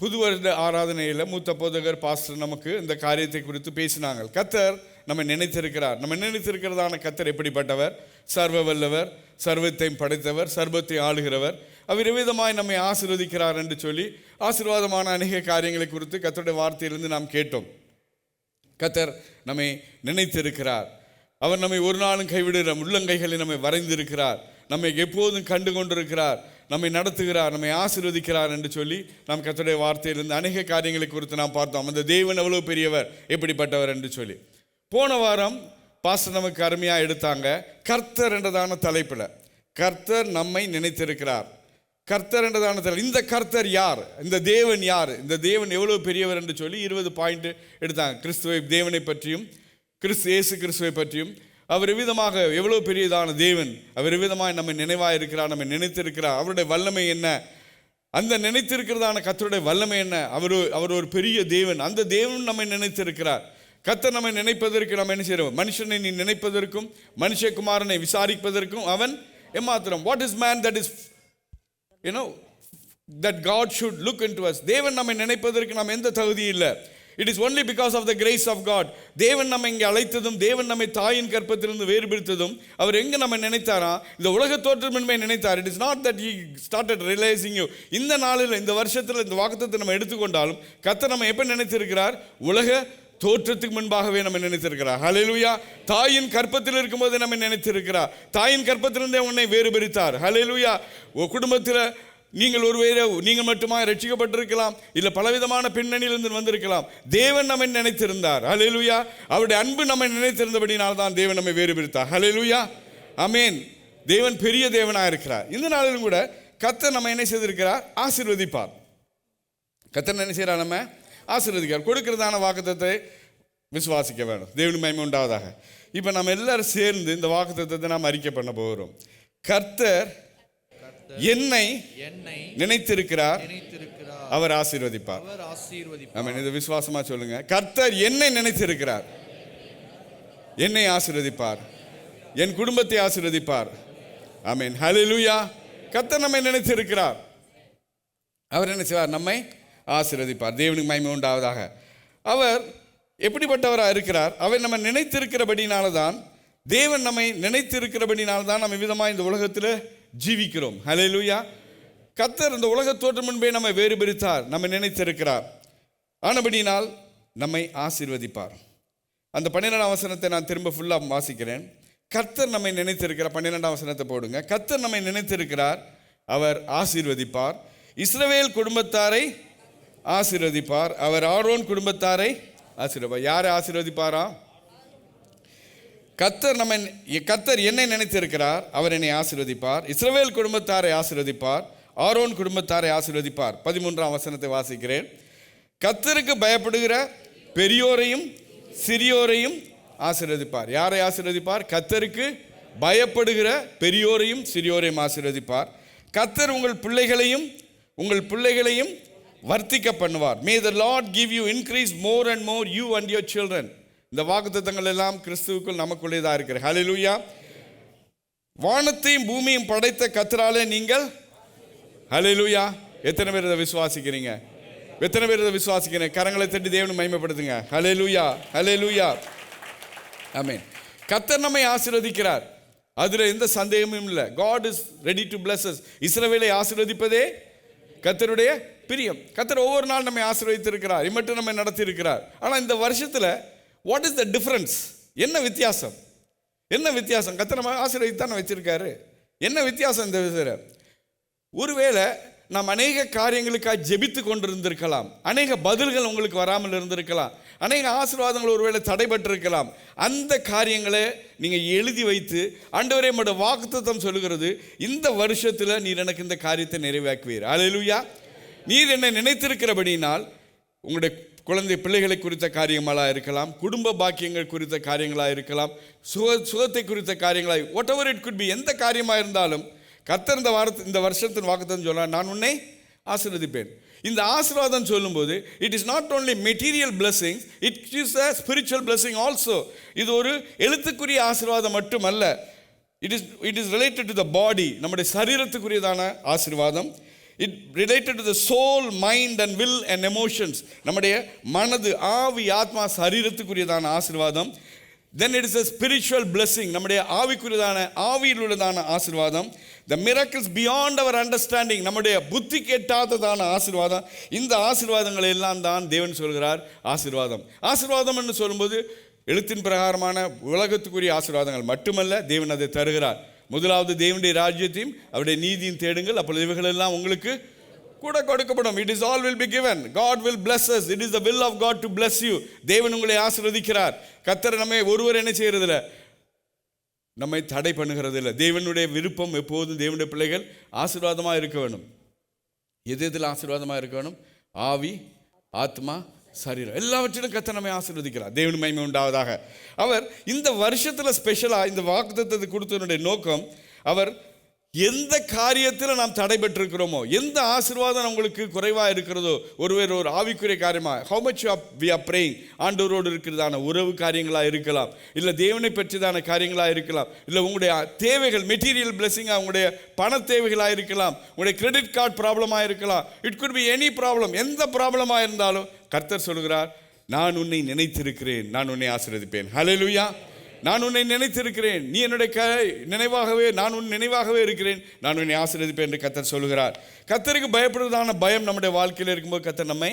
புது வருட ஆராதனையில் மூத்த போதகர் பாஸ்டர் நமக்கு இந்த காரியத்தை குறித்து பேசினாங்க. கர்த்தர் நம்ம நினைத்திருக்கிறார். நம்ம நினைத்திருக்கிறதான கர்த்தர் எப்படிப்பட்டவர்? சர்வ வல்லவர், சர்வத்தையும் படைத்தவர், சர்வத்தை ஆளுகிறவர். அவர் விதமாய் நம்மை ஆசீர்வதிக்கிறார் என்று சொல்லி ஆசீர்வாதமான அநேக காரியங்களை குறித்து கர்த்தருடைய வார்த்தையிலிருந்து நாம் கேட்டோம். கர்த்தர் நம்மை நினைத்திருக்கிறார். அவர் நம்மை ஒரு நாளும் கைவிடுகிற உள்ளங்கைகளை நம்மை வரைந்திருக்கிறார். நம்மை எப்போதும் கண்டு கொண்டிருக்கிறார், நம்மை நடத்துகிறார், நம்மை ஆசீர்வதிக்கிறார் என்று சொல்லி நாம் கர்த்தருடைய வார்த்தையிலிருந்து அநேக காரியங்களை குறித்து நாம் பார்த்தோம். அந்த தேவன் எவ்வளவு பெரியவர், எப்படிப்பட்டவர் என்று சொல்லி. போன வாரம் பாஸ்டர் நமக்கு அருமையாக எடுத்தாங்க. கர்த்தர் என்றதான தலைப்பில் கர்த்தர் நம்மை நினைத்திருக்கிறார். கர்த்தர் என்றதான தலைப்பு. இந்த கர்த்தர் யார்? இந்த தேவன் யார்? இந்த தேவன் எவ்வளவு பெரியவர் என்று சொல்லி 20 பாயிண்ட் எடுத்தாங்க. கிறிஸ்துவை தேவனை பற்றியும் இயேசு கிறிஸ்துவை பற்றியும் அவர் விதமாக எவ்வளவு பெரியதான தேவன், அவர் விதமாக நம்மை நினைவாக இருக்கிறார், நம்மை நினைத்திருக்கிறார். அவருடைய வல்லமை என்ன? அந்த நினைத்திருக்கிறதான கர்த்தருடைய வல்லமை என்ன? அவர் ஒரு பெரிய தேவன். அந்த தேவன் நம்மை நினைத்திருக்கிறார். கர்த்தர் நம்மை நினைப்பதற்கு நம்ம என்ன செய்யறோம்? மனுஷனை நீ நினைப்பதற்கும் மனுஷகுமாரனை விசாரிப்பதற்கும் அவன் எம்மாத்திரம். What is man that is that God should look into us. தேவன் நம்மை நினைப்பதற்கு நாம் எந்த தகுதி இல்லை. It is only because of the grace of God. தேவன் நம்மை இங்கே அழைத்ததும், தேவன் நம்மை தாயின் கற்பத்திலிருந்து வேறுபிடித்ததும், அவர் எங்கே நம்ம நினைத்தாரா? இந்த உலக தோற்றமின்மை நினைத்தார். It is not that he started realizing you. இந்த நாளில், இந்த வருஷத்தில் இந்த வாக்குத்தத்தை நம்ம எடுத்துக்கொண்டாலும் கர்த்தர் நம்ம எப்போ நினைத்திருக்கிறார்? உலக தோற்றத்துக்கு முன்பாகவே நம்ம நினைத்திருக்கிறார். ஹல்லேலூயா. தாயின் கற்பத்தில் இருக்கும்போது நம்ம நினைத்திருக்கிறார். தாயின் கற்பத்திலிருந்தே உன்னை வேறுபிரித்தார். ஹல்லேலூயா. குடும்பத்தில் நீங்கள் ஒருவேளை நீங்கள் மட்டுமா ரட்சிக்கப்பட்டிருக்கலாம், இல்லை பலவிதமான பின்னணியிலிருந்து வந்திருக்கலாம். தேவன் நம்மை நினைத்திருந்தார். ஹல்லேலூயா. அவருடைய அன்பு நம்மை நினைத்திருந்தபடினால் தான் தேவன் நம்மை வேறுபிரித்தார். ஹல்லேலூயா. ஆமென். தேவன் பெரிய தேவனாக இருக்கிறார். இந்த நாளிலும் கூட கர்த்தர் நம்ம என்ன செய்திருக்கிறார்? ஆசீர்வதிப்பார். கர்த்தர் என்ன செய்கிறார்? நம்ம ஆசீர்வதிக்கிறார். கொடுக்கிறதான வாக்குத்தத்தை விசுவாசிக்க வேணும். தேவனுக்கு மகிமை உண்டாவதாக. இப்போ நம்ம எல்லாரும் சேர்ந்து இந்த வாக்குத்தத்தை நாம் அறிக்கை பண்ண போகிறோம். கர்த்தர் என்னை நினைத்திருக்கிறார், அவர் ஆசீர்வதிப்பார். ஆமென். இது விசுவாசமா சொல்லுங்க. கர்த்தர் என்னை நினைத்திருக்கிறார், என்னை ஆசீர்வதிப்பார், என் குடும்பத்தை ஆசீர்வதிப்பார். ஆமென். ஹல்லேலூயா. கர்த்தர் நம்மை நினைத்திருக்கிறார். அவர் என்ன செய்வார்? நம்மை ஆசீர்வதிப்பார். தேவனுக்கு மகிமை உண்டாவதாக. அவர் எப்படிப்பட்டவராக இருக்கிறார்? அவர் நம்ம நினைத்திருக்கிறபடினால தான், தேவன் நம்மை நினைத்திருக்கிறபடினால தான் நம்ம விதமாக இந்த உலகத்தில் ஜீவிக்கிறோம். ஹல்லேலூயா. கர்த்தர் இந்த உலக தோற்றம் முன்பே நம்மை வேறு பிரித்தார், நம்மை நினைத்திருக்கிறார். ஆனபடினால் நம்மை ஆசீர்வதிப்பார். அந்த 12ஆம் வசனத்தை நான் திரும்ப ஃபுல்லாக வாசிக்கிறேன். கர்த்தர் நம்மை நினைத்திருக்கிறார். 12ஆம் வசனத்தை போடுங்க. கர்த்தர் நம்மை நினைத்திருக்கிறார், அவர் ஆசீர்வதிப்பார். இஸ்ரவேல் குடும்பத்தாரை ஆசீர்வதிப்பார், அவர் ஆரோன் குடும்பத்தாரை ஆசீர்வதிப்பார். யாரை ஆசீர்வதிப்பாரா? கர்த்தர் என்னை நினைத்திருக்கிறார், அவர் என்னை ஆசீர்வதிப்பார். இஸ்ரவேல் குடும்பத்தாரை ஆசீர்வதிப்பார், ஆரோன் குடும்பத்தாரை ஆசீர்வதிப்பார். 13ஆம் வசனத்தை வாசிக்கிறேன். கர்த்தருக்கு பயப்படுகிற பெரியோரையும் சிறியோரையும் ஆசீர்வதிப்பார். யாரை ஆசீர்வதிப்பார்? கர்த்தருக்கு பயப்படுகிற பெரியோரையும் சிறியோரையும் ஆசீர்வதிப்பார். கர்த்தர் உங்கள் பிள்ளைகளையும் வர்த்திக்க பண்ணுவார். May the Lord give you increase more and more, you and your children. இந்த வாக்குத்தத்தங்கள் எல்லாம் கிறிஸ்துவுக்குள் நமக்குள்ளேதான் இருக்கிறது. ஹல்லேலூயா. வானத்தையும் பூமியும் படைத்த கர்த்தராலே நீங்கள், ஹல்லேலூயா. எத்தனை பேர் இதை விசுவாசிக்கிறீங்க? எத்தனை பேர் இதை விசுவாசிக்கிறீங்க? கரங்களை தட்டி தேவனை மகிமைப்படுத்துங்க. ஹல்லேலூயா, ஹல்லேலூயா, ஆமென். கர்த்தர் நம்மை ஆசீர்வதிக்கிறார், அதில் எந்த சந்தேகமும் இல்லை. God is ready to bless us. இஸ்ரவேலை ஆசீர்வதிப்பதே கர்த்தருடைய பிரியம். கர்த்தர் ஒவ்வொரு நாள் நம்மை ஆசீர்வதித்திருக்கிறார், இம்மட்டும் நம்மை நடத்தி இருக்கிறார். ஆனால் இந்த வருஷத்தில் வாட் இஸ் த டிஃபரன்ஸ்? என்ன வித்தியாசம்? கர்த்தர் நம்ம ஆசீர்வதித்தான் வச்சிருக்காரு. என்ன வித்தியாசம் இந்த விஷயம்? ஒருவேளை நாம் அநேக காரியங்களுக்காக ஜெபித்து கொண்டிருந்திருக்கலாம், அநேக பதில்கள் உங்களுக்கு வராமல் இருந்திருக்கலாம், அநேக ஆசீர்வாதங்கள் ஒருவேளை தடைபட்டிருக்கலாம். அந்த காரியங்களை நீங்கள் எழுதி வைத்து, ஆண்டவரே உம்முடைய வாக்குத்தத்தம் சொல்லுகிறது, இந்த வருஷத்தில் நீர் எனக்கு இந்த காரியத்தை நிறைவேற்றுவீர். ஹல்லேலூயா. நீர் என்னை நினைத்திருக்கிறபடினால் உங்களுடைய குழந்தை பிள்ளைகளை குறித்த காரியங்களாக இருக்கலாம், குடும்ப பாக்கியங்கள் குறித்த காரியங்களாக இருக்கலாம், சுகத்தை குறித்த காரியங்களாக, whatever it could be, எந்த காரியமாக இருந்தாலும் கர்த்தர் இந்த வருஷத்தின் வாக்குத்தத்தம் சொல்றார், நான் உன்னை ஆசீர்வதிப்பேன். இந்த ஆசீர்வாதம் சொல்லும்போது it is not only material blessings, it is a spiritual blessing also. இது ஒரு எழுத்துக்குரிய ஆசீர்வாதம் மட்டுமல்ல, it is related to the body, நம்முடைய சரீரத்துக்குரியதான ஆசீர்வாதம். It related to the soul, mind and will and emotions, நம்முடைய மனது, ஆவி, ஆத்மா, சரீரத்துக்குரியதான ஆசீர்வாதம். Then it is a spiritual blessing, நம்முடைய ஆவியில் உள்ளதான ஆசீர்வாதம். The miracles beyond our understanding, நம்முடைய புத்தி கேட்டாததான ஆசீர்வாதம். இந்த ஆசீர்வாதங்கள் எல்லாம் தான் தேவன் சொல்கிறார் ஆசீர்வாதம் என்று சொல்லும்போது எழுத்தின் பிரகாரமான உலகத்துக்குரிய ஆசீர்வாதங்கள் மட்டுமல்ல, தேவன் அதை தருகிறார். முதலாவது தேவனுடைய ராஜ்யத்தையும் அவருடைய நீதியும் தேடுங்கள், அப்பொழுது இவைகள் எல்லாம் உங்களுக்கு கூட கொடுக்கப்படும். It is all will be given. God will bless us. It is the will of God to bless you. தேவன் உங்களை ஆசீர்வதிக்கிறார். கர்த்தர் நம்மை ஒருவர் என்ன செய்யறதில்லை, நம்மை தடை பண்ணுகிறது இல்லை. தேவனுடைய விருப்பம் எப்போதும் தேவனுடைய பிள்ளைகள் ஆசீர்வாதமாக இருக்க வேணும். எதில் ஆசீர்வாதமாக இருக்க வேணும்? ஆவி, ஆத்மா, சரீரம், எல்லாவற்றிலும் கர்த்தர் நம்மை ஆசீர்வதிக்கிறார். தேவன் மகிமை உண்டாவதாக. அவர் இந்த வருஷத்தில் ஸ்பெஷலாக இந்த வாக்குத்தத்தத்தை கொடுத்ததனுடைய நோக்கம், அவர் எந்த காரியத்தில் நாம் தடை பெற்றிருக்கிறோமோ, எந்த ஆசீர்வாதம் உங்களுக்கு குறைவாக இருக்கிறதோ, ஒரு ஆவிக்குரிய காரியமாக, how much we are praying, ஆண்டவரோடு இருக்கிறதான உறவு காரியங்களாக இருக்கலாம், இல்லை தேவனை பற்றிதான காரியங்களாக இருக்கலாம், இல்லை உங்களுடைய தேவைகள், மெட்டீரியல் பிளெஸிங்காக உங்களுடைய பண தேவைகளாக இருக்கலாம், உங்களுடைய கிரெடிட் கார்டு ப்ராப்ளமாக இருக்கலாம், it could be any problem. எந்த ப்ராப்ளமாக இருந்தாலும் கர்த்தர் சொல்கிறார், நான் உன்னை நினைத்திருக்கிறேன், நான் உன்னை ஆசீர்வதிப்பேன். ஹல்லேலூயா. நான் உன்னை நினைத்திருக்கிறேன், நீ என்னுடைய நினைவாகவே, நான் உன் நினைவாகவே இருக்கிறேன், நான் உன்னை ஆசீர்வதிப்பேன் என்று கர்த்தர் சொல்கிறார். கர்த்தருக்கு பயப்படுவதான பயம் நம்முடைய வாழ்க்கையில் இருக்கும்போது கர்த்தர் நம்மை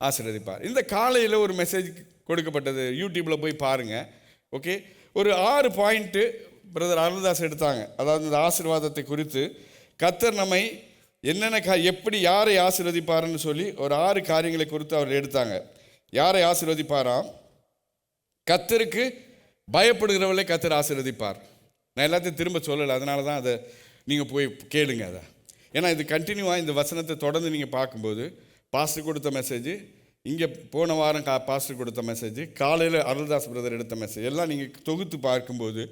ஆசீர்வதிப்பார். இந்த காலையில் ஒரு மெசேஜ் கொடுக்கப்பட்டது, யூடியூப்பில் போய் பாருங்கள். ஓகே, ஒரு 6 பாயிண்ட்டு பிரதர் அருள்தாஸ் எடுத்தாங்க. அதாவது இந்த ஆசீர்வாதத்தை குறித்து கர்த்தர் நம்மை என்னென்ன எப்படி யாரை ஆசீர்வதிப்பாருன்னு சொல்லி ஒரு 6 காரியங்களை குறித்து அவர் எடுத்தாங்க. யாரை ஆசீர்வதிப்பாராம்? கர்த்தருக்கு பயப்படுகிறவர்களை கர்த்தர் ஆசீர்வதிப்பார். நான் எல்லாத்தையும் திரும்ப சொல்லலை, அதனால தான் அதை நீங்கள் போய் கேளுங்க. அதை ஏன்னா இது கண்டினியூவாக இந்த வசனத்தை தொடர்ந்து நீங்கள் பார்க்கும்போது, பாஸ்டர் கொடுத்த மெசேஜ், இங்கே போன வாரம் பாஸ்டர் கொடுத்த மெசேஜ், காலையில் அருள்தாஸ் பிரதர் எடுத்த மெசேஜ் எல்லாம் நீங்கள் தொகுத்து பார்க்கும்போது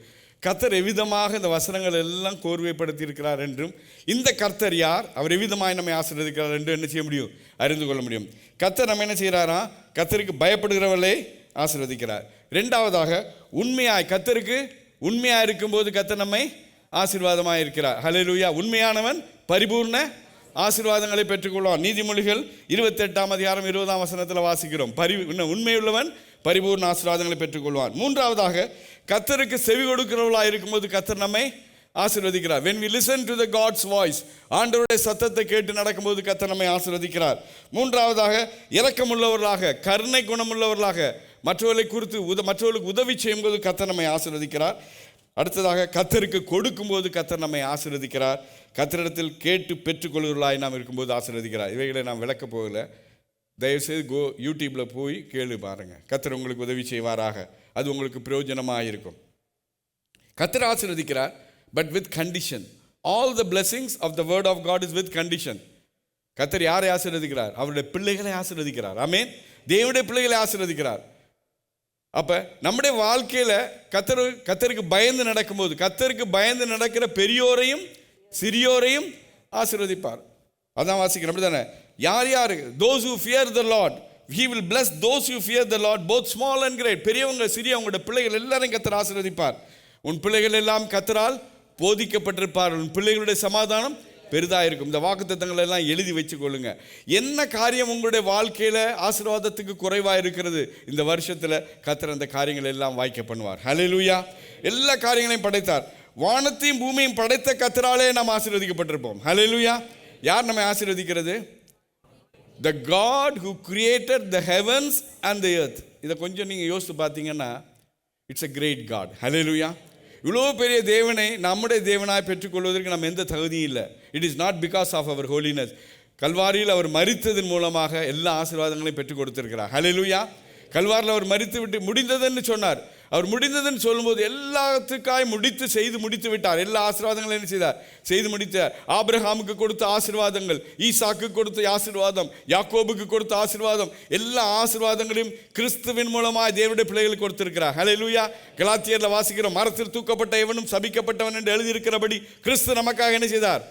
கர்த்தர் எவ்விதமாக இந்த வசனங்கள் எல்லாம் கோர்வைப்படுத்தி இருக்கிறார் என்றும், இந்த கர்த்தர் யார், அவர் எவ்விதமாக நம்மை ஆசீர்வதிக்கிறார் என்று என்ன செய்ய முடியும், அறிந்து கொள்ள முடியும். கர்த்தர் நம்ம என்ன செய்கிறாரா? கர்த்தருக்கு பயப்படுகிறவர்களை ஆசீர்வதிக்கிறார். 2வதாக கர்த்தருக்கு உண்மையாக இருக்கும்போது கர்த்தர் நம்மை ஆசீர்வாதமாக இருக்கிறார். ஹல்லேலூயா. உண்மையானவன் பரிபூர்ண ஆசீர்வாதங்களை பெற்றுக்கொள்வான். நீதிமொழிகள் 28ஆம் அதிகாரம் 20ஆம் வசனத்தில் வாசிக்கிறோம். உண்மையுள்ளவன் பரிபூர்ண ஆசீர்வாதங்களை பெற்றுக்கொள்வான். மூன்றாவதாக, கர்த்தருக்கு செவி கொடுக்கிறவர்களாக இருக்கும்போது கர்த்தர் நம்மை ஆசீர்வதிக்கிறார். when we listen to the God's voice, ஆண்டவருடைய சத்தத்தை கேட்டு நடக்கும்போது கர்த்தர் நம்மை ஆசீர்வதிக்கிறார். மூன்றாவதாக, இரக்கமுள்ளவர்களாக, கருணை குணமுள்ளவர்களாக மற்றவர்களுக்கு உதவி செய்யும்போது கர்த்தர் நம்மை ஆசீர்வதிக்கிறார். அடுத்ததாக, கர்த்தருக்கு கொடுக்கும்போது கர்த்தர் நம்மை ஆசீர்வதிக்கிறார். கர்த்தரிடத்தில் கேட்டு பெற்றுக்கொள்கிறவர்களாய் நாம் இருக்கும்போது ஆசீர்வதிக்கிறார். இவைகளை நாம் விளக்க போகல. தயவுசெய்து யூடியூப்பில் போய் கேளு பாருங்க. கர்த்தர் உங்களுக்கு உதவி செய்வாராக. அது உங்களுக்கு பிரயோஜனமாக இருக்கும். கர்த்தர் ஆசீர்வதிக்கிறார், but with condition. All the blessings of the word of God is with condition. கர்த்தர் யாரை ஆசீர்வதிக்கிறார்? அவருடைய பிள்ளைகளை ஆசீர்வதிக்கிறார். ஆமென். தேவனுடைய பிள்ளைகளை ஆசீர்வதிக்கிறார். அப்போ நம்முடைய வாழ்க்கையில் கர்த்தருக்கு பயந்து நடக்கும்போது, கர்த்தருக்கு பயந்து நடக்கிற பெரியோரையும் சிறியோரையும் ஆசீர்வதிப்பார். அதான் வாசிக்கிறோம், அப்படி தானே? யார் those who fear the Lord, he will bless those who fear the Lord, both small and great. பெரியவங்க சிறியவங்களோட பிள்ளைகள் எல்லாரையும் கர்த்தர் ஆசீர்வதிப்பார். உன் பிள்ளைகள் எல்லாம் கர்த்தரால் போதிக்கப்பட்டிருப்பார். உன் பிள்ளைகளுடைய சமாதானம் பெரிதாக இருக்கும். இந்த வாக்குத்தத்தங்களை எல்லாம் எழுதி வச்சுக்கொள்ளுங்க. என்ன காரியம் உங்களுடைய வாழ்க்கையில் ஆசீர்வாதத்துக்கு குறைவாக இருக்கிறது, இந்த வருஷத்தில் கர்த்தர் அந்த காரியங்கள் எல்லாம் வாய்க்க பண்ணுவார். ஹல்லேலூயா. எல்லா காரியங்களையும் படைத்தார். வானத்தையும் பூமியும் படைத்த கர்த்தராலே நாம் ஆசீர்வதிக்கப்பட்டிருப்போம். ஹல்லேலூயா. யார் நம்மை ஆசீர்வதிக்கிறது? The God who created the heavens and the earth. இதை கொஞ்சம் நீங்கள் யோசித்து பார்த்தீங்கன்னா, இட்ஸ் a great God. ஹல்லேலூயா. இவ்வளோ பெரிய தேவனை நம்முடைய தேவனாய் பெற்றுக்கொள்வதற்கு நம்ம எந்த தகுதியும் இல்லை. It is not because of our holiness. கல்வாரியில் அவர் மரித்ததன் மூலமாக எல்லா ஆசீர்வாதங்களையும் பெற்றுக் கொடுத்திருக்கிறார். ஹல்லேலூயா. கல்வாரில் அவர் மரித்து விட்டு முடிந்ததுன்னு சொன்னார். அவர் முடிந்ததுன்னு சொல்லும்போது எல்லாத்துக்காய் செய்து முடித்து விட்டார். எல்லா ஆசீர்வாதங்களும் என்ன செய்தார்? செய்து முடித்தார். ஆபிரகாமுக்கு கொடுத்த ஆசீர்வாதங்கள், ஈசாக்கு கொடுத்த ஆசீர்வாதம், யாக்கோபுக்கு கொடுத்த ஆசீர்வாதம், எல்லா ஆசீர்வாதங்களையும் கிறிஸ்துவின் மூலமாக தேவனுடைய பிள்ளைகளுக்கு கொடுத்திருக்கிறார். ஹல்லேலூயா. கலாத்தியர்ல வாசிக்கிறோம், மரத்தில் தூக்கப்பட்ட எவனும் சபிக்கப்பட்டவன் என்று எழுதியிருக்கிறபடி கிறிஸ்து நமக்காக என்ன செய்தார்?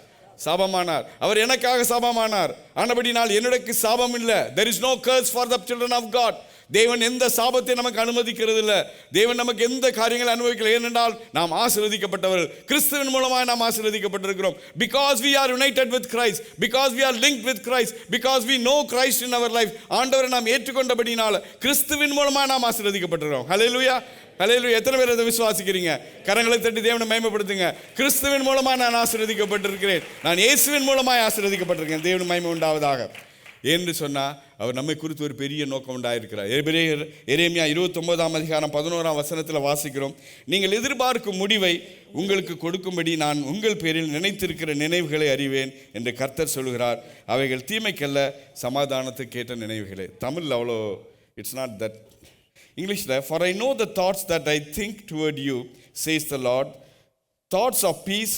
சாபமானார். அவர் எனக்காக சாபமானார். ஆனபடினால் என்னுடைய சாபம் இல்லை. there is no curse for the children of God. தேவன் எந்த சாபத்தை நமக்கு அனுமதிக்கிறது இல்லை. தேவன் நமக்கு எந்த காரியங்களை அனுமதிக்கல. ஏனென்றால் நாம் ஆசீர்வதிக்கப்பட்டவர்கள். கிறிஸ்துவின் மூலமாக நாம் ஆசீர்வதிக்கப்பட்டிருக்கிறோம். because we are united with Christ, because we are linked with Christ, because we know Christ in our life. ஆண்டவரை நாம் ஏற்றுக்கொண்டபடினால கிறிஸ்துவின் மூலமாக நாம் ஆசீர்வதிக்கப்பட்டிருக்கிறோம். ஹல்லேலூயா. ஹல்லேலூயா. எத்தனை பேர் அதை விசுவாசிக்கிறீங்க? கரங்களை தட்டி தேவனை மகிமைப்படுத்துங்க. கிறிஸ்துவின் மூலமாக நான் ஆசீர்வதிக்கப்பட்டிருக்கிறேன். நான் இயேசுவின் மூலமாக ஆசீர்வதிக்கப்பட்டிருக்கேன். தேவன் மகிமை உண்டாவதாக என்று சொன்னால் அவர் நம்மை குறித்து ஒரு பெரிய நோக்கம் உண்டாயிருக்கிறார். எரேமியா 29ஆம் அதிகாரம் 11ஆம் வசனத்தில் வாசிக்கிறோம், நீங்கள் எதிர்பார்க்கும் முடிவை உங்களுக்கு கொடுக்கும்படி நான் உங்கள் பேரில் நினைத்திருக்கிற நினைவுகளை அறிவேன் என்று கர்த்தர் சொல்கிறார். அவைகள் தீமைக்கல்ல, சமாதானத்துக்கு கேட்ட நினைவுகளே. தமிழில் அவ்வளோ இட்ஸ் நாட் தட். இங்கிலீஷில், for I know the thoughts that I think toward you, says the Lord, thoughts of peace,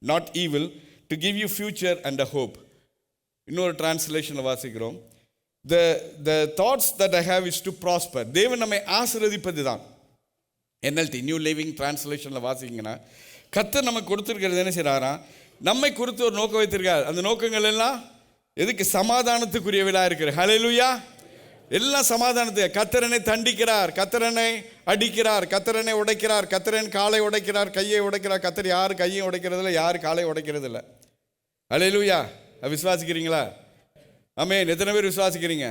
not evil, to give you future and a hope. இன்னொரு டிரான்ஸ்லேஷனில் வாசிக்கிறோம், the thoughts that I have is to prosper. தேவன் நம்மை ஆசீர்வதிப்பது தான். NLT new living டிரான்ஸ்லேஷனில் வாசிங்கன்னா, கர்த்தர் நமக்கு கொடுத்துருக்கிறது என்ன செய்கிறாரா? நம்மை குறித்து ஒரு நோக்கம் வைத்திருக்கார். அந்த நோக்கங்கள் எல்லாம் எதுக்கு? சமாதானத்துக்குரியவளாக இருக்கிற. ஹல்லேலூயா. எல்லாம் சமாதானத்துக்கு. கர்த்தரனை தண்டிக்கிறார், கர்த்தரனை அடிக்கிறார், கர்த்தரனை உடைக்கிறார், கர்த்தரன் காலை உடைக்கிறார், கையை உடைக்கிறார். கர்த்தர் யார் கையை உடைக்கிறதில்ல, யார் காலை உடைக்கிறதில்ல. ஹல்லேலூயா. விசுவாசிக்கிறீங்களா? ஆமென். எத்தனை பேர் விசுவாசிக்கிறீங்க?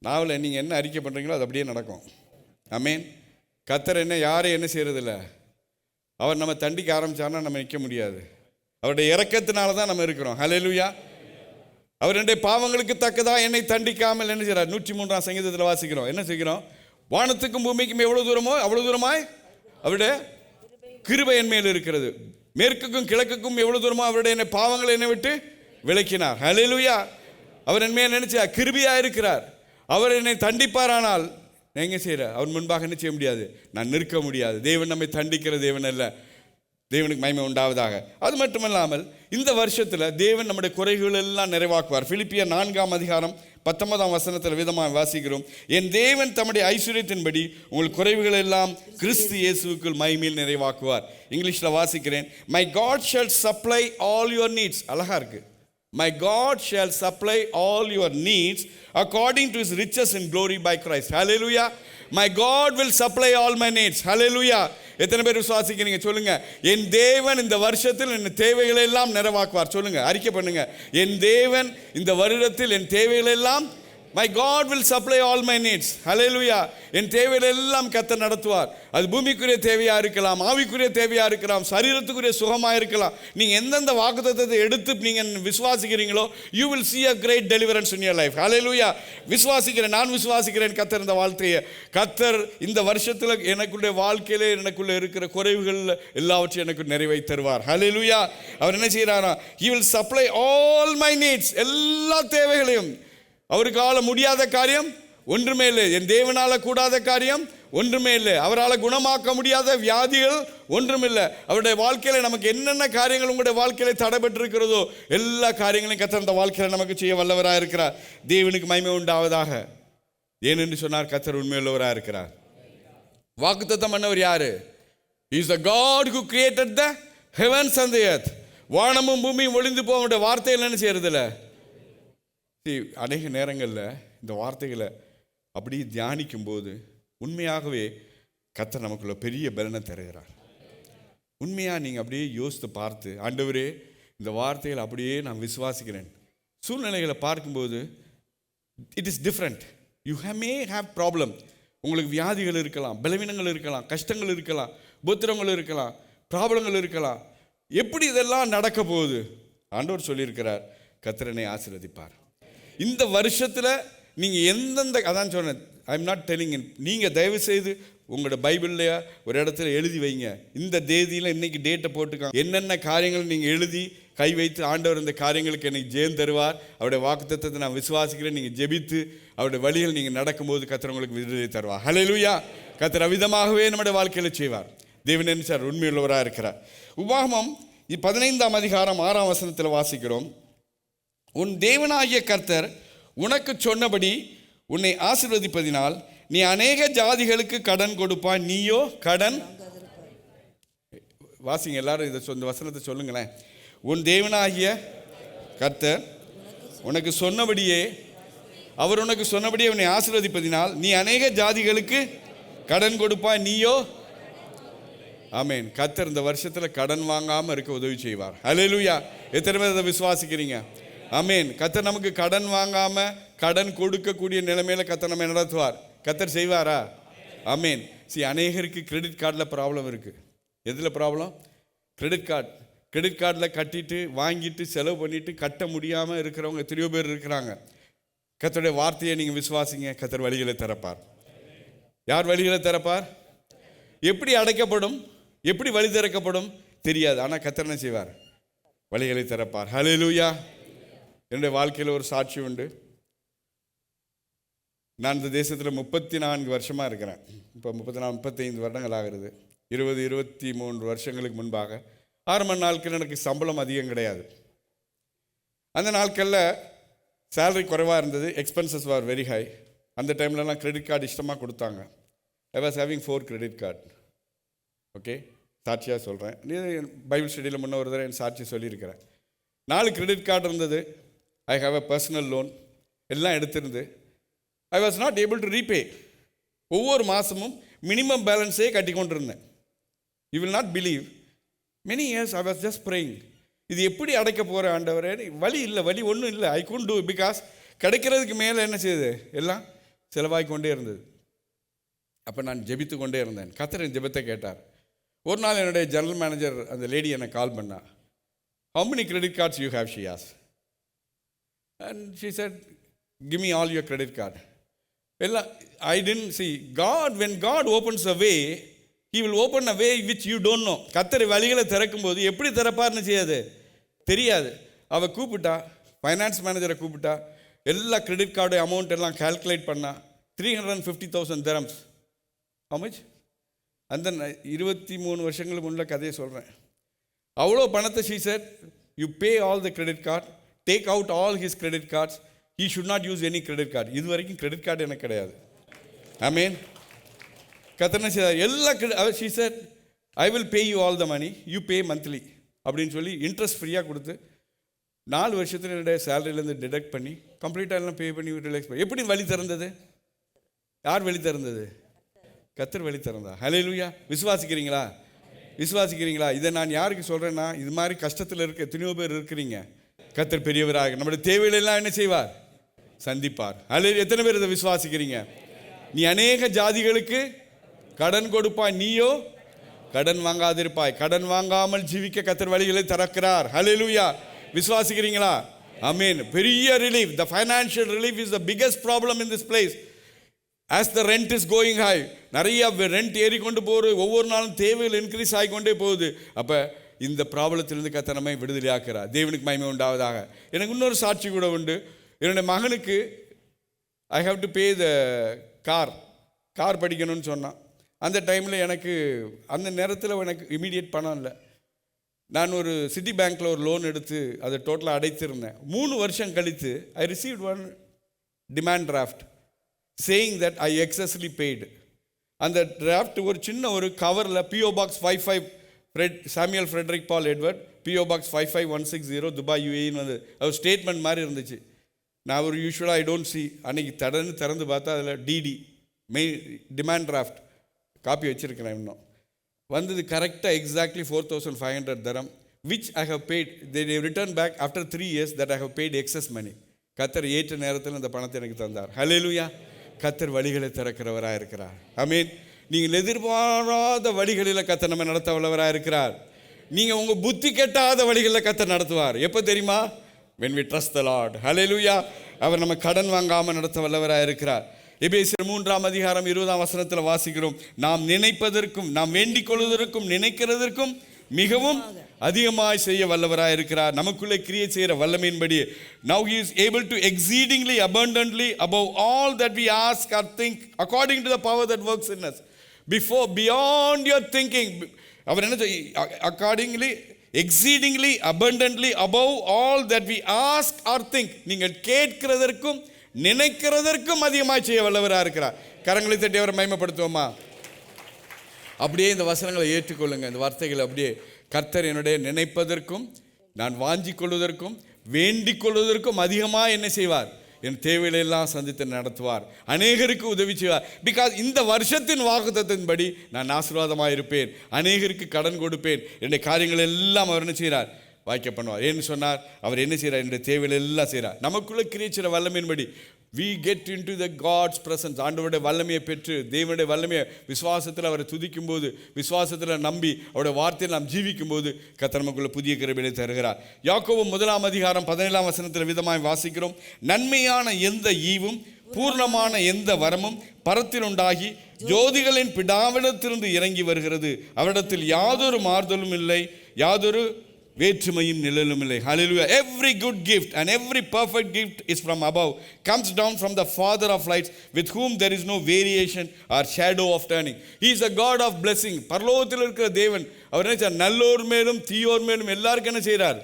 நாவல நீங்கள் என்ன அறிக்கை பண்ணுறீங்களோ அது அப்படியே நடக்கும். ஆமென். கர்த்தர் என்ன யாரை என்ன செய்யறதில்ல. அவர் நம்ம தண்டிக்க ஆரம்பிச்சார்னா நம்ம நிற்க முடியாது. அவருடைய இரக்கத்தினால தான் நம்ம இருக்கிறோம். ஹல்லேலூயா. அவர் என்னுடைய பாவங்களுக்கு தக்கதா என்னை தண்டிக்காமல் என்ன செய்கிறார்? 103ஆம் சங்கீதத்தில் வாசிக்கிறோம். என்ன செய்கிறோம்? வானத்துக்கும் பூமிக்கும் எவ்வளோ தூரமோ அவ்வளோ தூரமாய் அவருடைய கிருபை என் மேல் இருக்கிறது. மேற்குக்கும் கிழக்குக்கும் எவ்வளவு தூரமோ அவருடைய என்னை பாவங்களை என்னை விட்டு விலக்கினார். ஹல்லேலூயா. அவர் என் மேல் நினைச்சா கிருபையா இருக்கிறார். அவர் என்னை தண்டிப்பாரானால் எங்க செய்யற? அவர் முன்பாக என்ன செய்ய முடியாது? நான் நிற்க முடியாது. தேவன் நம்மை தண்டிக்கிற தேவன் அல்ல. தேவனுக்கு மகிமை உண்டாவதாக. அது மட்டுமல்லாமல் இந்த வருஷத்தில் தேவன் நம்முடைய குறைகள் எல்லாம் நிறைவாக்குவார். பிலிப்பியர் 4ஆம் அதிகாரம் 19ஆம் வசனத்தில் விதமாக வாசிக்கிறோம், என் தேவன் தம்முடைய ஐஸ்வர்யத்தின்படி உங்கள் குறைவுகள் எல்லாம் கிறிஸ்து இயேசுவுக்குள் மகிமையில் நிறைவாக்குவார். இங்கிலீஷில் வாசிக்கிறேன், my God shall supply all your needs. அழகா இருக்கு. My God shall supply all your needs according to his riches in glory by Christ. Hallelujah. My God will supply all my needs. Hallelujah. எத்தனை பேர் விசுவாசிக்கிறீங்க சொல்லுங்க? என் தேவன் இந்த வருஷத்தில் என் தேவைகளை எல்லாம் நிறைவாக்குவார். சொல்லுங்க, அறிக்கை பண்ணுங்க. என் தேவன் இந்த வருடத்தில் என் தேவைகளை எல்லாம், my God will supply all my needs. Hallelujah. என் தேவைகளை எல்லாம் கர்த்தர் நடத்துவார். அது பூமிக்குரிய தேவையா இருக்கலாம், ஆவிக்குரிய தேவையா இருக்கலாம், சரீரத்துக்குரிய சுகமா இருக்கலாம். நீங்க எந்தெந்த வாக்குத்தத்தத்தை எடுத்து நீங்க விசுவாசிக்கிறீங்களோ, you will see a great deliverance in your life. Hallelujah. விசுவாசிக்கிறேன், நான் விசுவாசிக்கிறேன் கர்த்தர் இந்த வாழ்க்கையை, கர்த்தர் இந்த வருஷத்துல எனக்குள்ள வாழ்க்கையில எனக்குள்ள இருக்கிற குறைவுகள் எல்லாவற்றையும் எனக்கு நிறைவேற்றி தருவார். Hallelujah. அவர் என்ன செய்யறாரா? He will supply all my needs. எல்லா தேவைகளையும். அவருக்கால முடியாத காரியம் ஒன்றுமே இல்லை. என் தேவனால கூடாத காரியம் ஒன்றுமே இல்லை. அவரால் குணமாக்க முடியாத வியாதிகள் ஒன்றுமில்லை. அவருடைய வாழ்க்கையில நமக்கு என்னென்ன காரியங்கள் உங்களுடைய வாழ்க்கையில தடைபட்டிருக்கிறதோ எல்லா காரியங்களையும் கர்த்தர் அந்த வாழ்க்கையில நமக்கு செய்ய வல்லவராக இருக்கிறார். தேவனுக்கு மகிமை உண்டாவதாக. ஏனென்று சொன்னார், கர்த்தர் உண்மையுள்ளவராக இருக்கிறார். வாக்குத்தத்தம் பண்ணவர் யாரு? He is the God who created the heavens and the earth. வானமும் பூமியும் ஒளிந்து போக வார்த்தைகள் என்ன செய்யறதில்ல. அநேக நேரங்களில் இந்த வார்த்தைகளை அப்படியே தியானிக்கும் போது உண்மையாகவே கர்த்தர் நமக்குள்ள பெரிய பலனை தருகிறார். உண்மையாக நீங்கள் அப்படியே யோசித்து பார்த்து, ஆண்டவரே இந்த வார்த்தைகளை அப்படியே நான் விசுவாசிக்கிறேன். சூழ்நிலைகளை பார்க்கும்போது it is different. You may have problem. உங்களுக்கு வியாதிகள் இருக்கலாம், பலவீனங்கள் இருக்கலாம், கஷ்டங்கள் இருக்கலாம், புத்திரங்கள் இருக்கலாம், ப்ராப்ளங்கள் இருக்கலாம். எப்படி இதெல்லாம் நடக்க போகுது? ஆண்டவர் சொல்லியிருக்கிறார், கர்த்தரனை ஆசீர்வதிப்பார். இந்த வருஷத்தில் நீங்கள் எந்தெந்த, அதான் சொன்னேன், ஐ எம் நாட் டெல்லிங், நீங்கள் தயவு செய்து உங்களோட பைபிள்லையா ஒரு இடத்துல எழுதி வைங்க. இந்த தேதியில் இன்னைக்கு டேட்டை போட்டுக்காங்க. என்னென்ன காரியங்கள் நீங்கள் எழுதி கை வைத்து, ஆண்டவர் இந்த காரியங்களுக்கு எனக்கு ஜெயம் தருவார், அவருடைய வாக்குத்தத்தத்தை நான் விசுவாசிக்கிறேன், நீங்கள் ஜெபித்து அவருடைய வழிகள் நீங்கள் நடக்கும்போது கர்த்தர் உங்களுக்கு விடுதலை தருவார். ஹல்லேலூயா. கர்த்தர் அவிதமாகவே நம்முடைய வாழ்க்கையில் செய்வார். தேவன் என்ன சார் உண்மையுள்ளவராக இருக்கிறார். உபாகமம் 15ஆம் அதிகாரம் 6ஆம் வசனத்தில் வாசிக்கிறோம், உன் தேவனாகிய கர்த்தர் உனக்கு சொன்னபடி உன்னை ஆசீர்வதிப்பதினால் நீ அநேக ஜாதிகளுக்கு கடன் கொடுப்பாய், நீயோ கடன். வாசிங்க எல்லாரும் இந்த வசனத்தை சொல்லுங்களேன். உன் தேவனாகிய கர்த்தர் உனக்கு சொன்னபடியே, அவர் உனக்கு சொன்னபடியே உன்னை ஆசீர்வதிப்பதினால் நீ அநேக ஜாதிகளுக்கு கடன் கொடுப்பாய், நீயோ. ஆமென். கர்த்தர் இந்த வருஷத்தில் கடன் வாங்காமல் இருக்க உதவி செய்வார். ஹல்லேலூயா. எத்தனை பேர் அதை விசுவாசிக்கிறீங்க? ஆமென். கர்த்தர் நமக்கு கடன் வாங்காமல் கடன் கொடுக்கக்கூடிய நிலைமையில கர்த்தர் நம்ம நடத்துவார். கர்த்தர் செய்வாரா? ஆமென். அநேகருக்கு கிரெடிட் கார்டில் ப்ராப்ளம் இருக்குது. எதில் ப்ராப்ளம்? கிரெடிட் கார்டில் கட்டிட்டு வாங்கிட்டு செலவு பண்ணிட்டு கட்ட முடியாமல் இருக்கிறவங்க எத்தனையோ பேர் இருக்கிறாங்க. கர்த்தருடைய வார்த்தையை நீங்கள் விசுவாசிங்க, கர்த்தர் வழிகளை திறப்பார். யார் வழிகளை திறப்பார்? எப்படி அடைக்கப்படும், எப்படி வழி திறக்கப்படும் தெரியாது, ஆனால் கர்த்தர் என்ன செய்வார்? வழிகளை திறப்பார். ஹல்லேலூயா. என்னுடைய வாழ்க்கையில் ஒரு சாட்சி உண்டு. நான் இந்த தேசத்தில் 34 வருஷமாக இருக்கிறேன். இப்போ 35 வருடங்கள் ஆகிறது. 23 வருஷங்களுக்கு முன்பாக ஆரம்ப நாட்களில் எனக்கு சம்பளம் அதிகம் கிடையாது. அந்த நாட்களில் சேலரி குறைவாக இருந்தது, எக்ஸ்பென்சஸ் ஆர் வெரி ஹை. அந்த டைம்லலாம் கிரெடிட் கார்டு இஷ்டமாக கொடுத்தாங்க. I was having 4 credit card. Okay, சாட்சியாக சொல்கிறேன். பைபிள் ஸ்டடியில் முன்ன ஒரு தடவை என் சாட்சி சொல்லியிருக்கிறேன். 4 கிரெடிட் கார்டு இருந்தது. I have a personal loan எல்லாம் எடுத்திருந்து I was not able to repay. ஒவ்வொரு மாதமும் மினிமம் பேலன்ஸே கட்டி கொண்டு இருந்தேன். You will not believe, many years I was just praying, இது எப்படி அடைக்க போகிற ஆண்டவரே, வழி இல்லை, வழி ஒன்றும் இல்லை. ஐ குட் டூ பிகாஸ் கிடைக்கிறதுக்கு மேலே என்ன செய்யுது, எல்லாம் செலவாகி கொண்டே இருந்தது. அப்போ நான் ஜெபித்து கொண்டே இருந்தேன். கர்த்தர் என் ஜெபத்தை கேட்டார். ஒரு நாள் என்னுடைய ஜெனரல் மேனேஜர் அந்த லேடி என்னை கால் பண்ணா. How many credit cards you have, she asked. And she said, give me all your credit card. Well, I didn't see. God, when God opens a way, He will open a way which you don't know. கர்த்தர் வழிகளை திறக்கும் போது எப்படி திறப்பார்னு செய்யாது தெரியாது. அவள் கூப்பிட்டா, finance மேனேஜரை கூப்பிட்டா, எல்லா கிரெடிட் கார்டு அமௌண்ட் எல்லாம் கால்குலேட் பண்ணா. 350,000 dirhams. How much? அந்த 23 வருஷங்களுக்கு முன்ன கதையை சொல்கிறேன். அவ்வளோ பணத்தை she said, you pay all the credit card, take out all his credit cards, he should not use any credit card. இது வரைக்கும் கிரெடிட் கார்டு எனக்கு கிடையாது. ஆமென். கர்த்தர் செய்தார் எல்லா she said, I will pay you all the money, you pay monthly அப்படின்னு சொல்லி interest ஃப்ரீயாக கொடுத்து 4 வருஷத்துல என்னுடைய சேலரியிலேருந்து டிடக்ட் பண்ணி கம்ப்ளீட்டாக எல்லாம் பே பண்ணி ரிலாக்ஸ் பண்ணி. எப்படி வழி திறந்தது? யார் வழி திறந்தது? கர்த்தர் வழி திறந்தா. ஹல்லேலூயா. விசுவாசிக்கிறீங்களா? விசுவாசிக்கிறீங்களா? இதை நான் யாருக்கு சொல்கிறேன்னா, இது மாதிரி கஷ்டத்தில் இருக்க எத்தனையோ பேர் இருக்கிறீங்க. கர்த்தர் பெரியவராக நம்முடைய தேவைகளெல்லாம் என்ன செய்வார்? சந்திப்பார். ஹல்லேலூயா. எத்தனை பேர் இதை விசுவாசிக்கிறீங்க? நீ அநேக ஜாதிகளுக்கு கடன் கொடுப்பாய், நீயோ கடன் வாங்காதிருப்பாய். கடன் வாங்காமல் ஜீவிக்க கர்த்தர் வழிகளை திறக்கிறார். ஹல்லேலூயா. விசுவாசிக்கிறீங்களா? ஆமென். பெரிய relief. The financial relief is the biggest problem in this place. As the rent is going high, நிறைய ரெண்ட் ஏறிக்கொண்டு போகிற ஒவ்வொரு நாளும் தேவைகள் இன்க்ரீஸ் ஆகிக்கொண்டே போகுது. அப்போ இந்த ப்ராப்ளத்திலிருந்து கர்த்தர் நம்மை விடுதலையாக்குறார். தேவனுக்கு மகிமை உண்டாவதாக. எனக்கு இன்னொரு சாட்சி கூட உண்டு. என்னுடைய மகனுக்கு I have to pay the car படிக்கணும்னு சொன்னான். அந்த டைமில் எனக்கு அந்த நேரத்தில் எனக்கு இமீடியட் பணம் இல்லை. நான் ஒரு சிட்டி பேங்க்கில் ஒரு லோன் எடுத்து அதை டோட்டலாக அடைத்திருந்தேன். 3 வருஷம் கழித்து I received one demand draft saying that I excessively paid. அந்த டிராஃப்ட் ஒரு சின்ன ஒரு கவரில் PO Box 55 Samuel Frederick Paul Edward PO Box 55160 Dubai UAE வந்து ஒரு ஸ்டேட்மெண்ட் மாதிரி இருந்துச்சு. நான் ஒரு யூஸ்வலாக ஐ டோன்ட் சி அன்றைக்கி திறந்து பார்த்தா அதில் DD main demand draft copy வச்சுருக்கிறேன். இன்னும் வந்தது கரெக்டாக exactly 4500 dirham which I have paid. They returned back after 3 years that I have paid excess money. கர்த்தர் ஏற்ற நேரத்தில் அந்த பணத்தை எனக்கு தந்தார். ஹல்லேலூயா. கர்த்தர் வழிகளை திறக்கிறவராக இருக்கிறார். ஆமென். நீங்கள் எதிர்பாராத வழிகளில் கர்த்தர் நம்ம நடத்த வல்லவராக இருக்கிறார். நீங்கள் உங்கள் புத்தி கெட்டாத வழிகளில் கர்த்தர் நடத்துவார். எப்போ தெரியுமா? when we trust the Lord. ஹல்லேலூயா. அவர் நம்ம கடன் வாங்காமல் நடத்த வல்லவராக இருக்கிறார். எபேசியர் 3ஆம் அதிகாரம் 20ஆம் வசனத்தில் வாசிக்கிறோம், நாம் நினைப்பதற்கும் நாம் வேண்டிக் கொள்வதற்கும் நினைக்கிறதற்கும் மிகவும் அதிகமாய் செய்ய வல்லவராக இருக்கிறார். நமக்குள்ளே கிரியேட் செய்கிற வல்லமையின்படி now he is able to exceedingly abundantly above all that we ask or think according to the power that works in us. Beyond your thinking, அவர் என்ன accordingly exceedingly abundantly above all that we ask or think. நீங்கள் கேட்கிறதற்கும் நினைக்கிறதற்கும் அதிகமாய் செய்ய வல்லவராக இருக்கிறார். கரங்களை தட்டி அவரை மகிமைப்படுத்துவோமா? அப்படியே இந்த வசனங்களை ஏற்றுக்கொள்ளுங்க. இந்த வார்த்தைகளை அப்படியே கர்த்தர் என்னுடைய நினைப்பதற்கும் நான் வாஞ்சிக் கொள்வதற்கும் வேண்டிக் கொள்வதற்கும் அதிகமாக என்ன செய்வார்? என் தேவைகளெல்லாம் சந்தித்து நடத்துவார். அநேகருக்கு உதவி செய்வார். பிகாஸ் இந்த வருஷத்தின் வாக்குத்தத்தின்படி நான் ஆசீர்வாதமாக இருப்பேன், அநேகருக்கு கடன் கொடுப்பேன், என்னுடைய காரியங்கள் எல்லாம் அவர் என்ன செய்கிறார்? வாய்க்க பண்ணுவார். ஏன்னு சொன்னார், அவர் என்ன செய்கிறார்? என்னுடைய தேவைகள் எல்லாம் செய்கிறார். நமக்குள்ளே கிரியேச்சிற வல்லமையின்படி we get into the God's presence. ஆண்டவருடைய வல்லமையை பெற்று தேவனுடைய வல்லமையை விசுவாசத்தில் அவரை துதிக்கும் போது, விசுவாசத்தில் நம்பி அவருடைய வார்த்தையில் நாம் ஜீவிக்கும் போது கர்த்தர் நமக்குள்ள புதிய கிருபையை தருகிறார். யாக்கோபு 1ஆம் அதிகாரம் 17ஆம் வசனத்தில் விதமாய் வாசிக்கிறோம், நன்மையான எந்த ஈவும் பூர்ணமான எந்த வரமும் பரத்தில் உண்டாகி ஜோதிகளின் பிதாவிடத்திலிருந்து இறங்கி வருகிறது. அவரிடத்தில் யாதொரு மாறுதலும் இல்லை, யாதொரு வேற்றுமையும் நிழலும் இல்லை. Hallelujah. Every good gift and every perfect gift is from above, comes down from the Father of lights, with whom there is no variation or shadow of turning. He is a God of blessing. பரலோகத்தில் இருக்கிற தேவன் அவர் என்ன செய்றார்? நல்லோர் மேலும் தீயோர் மேலும் எல்லாருக்கும் என்ன செய்கிறார்?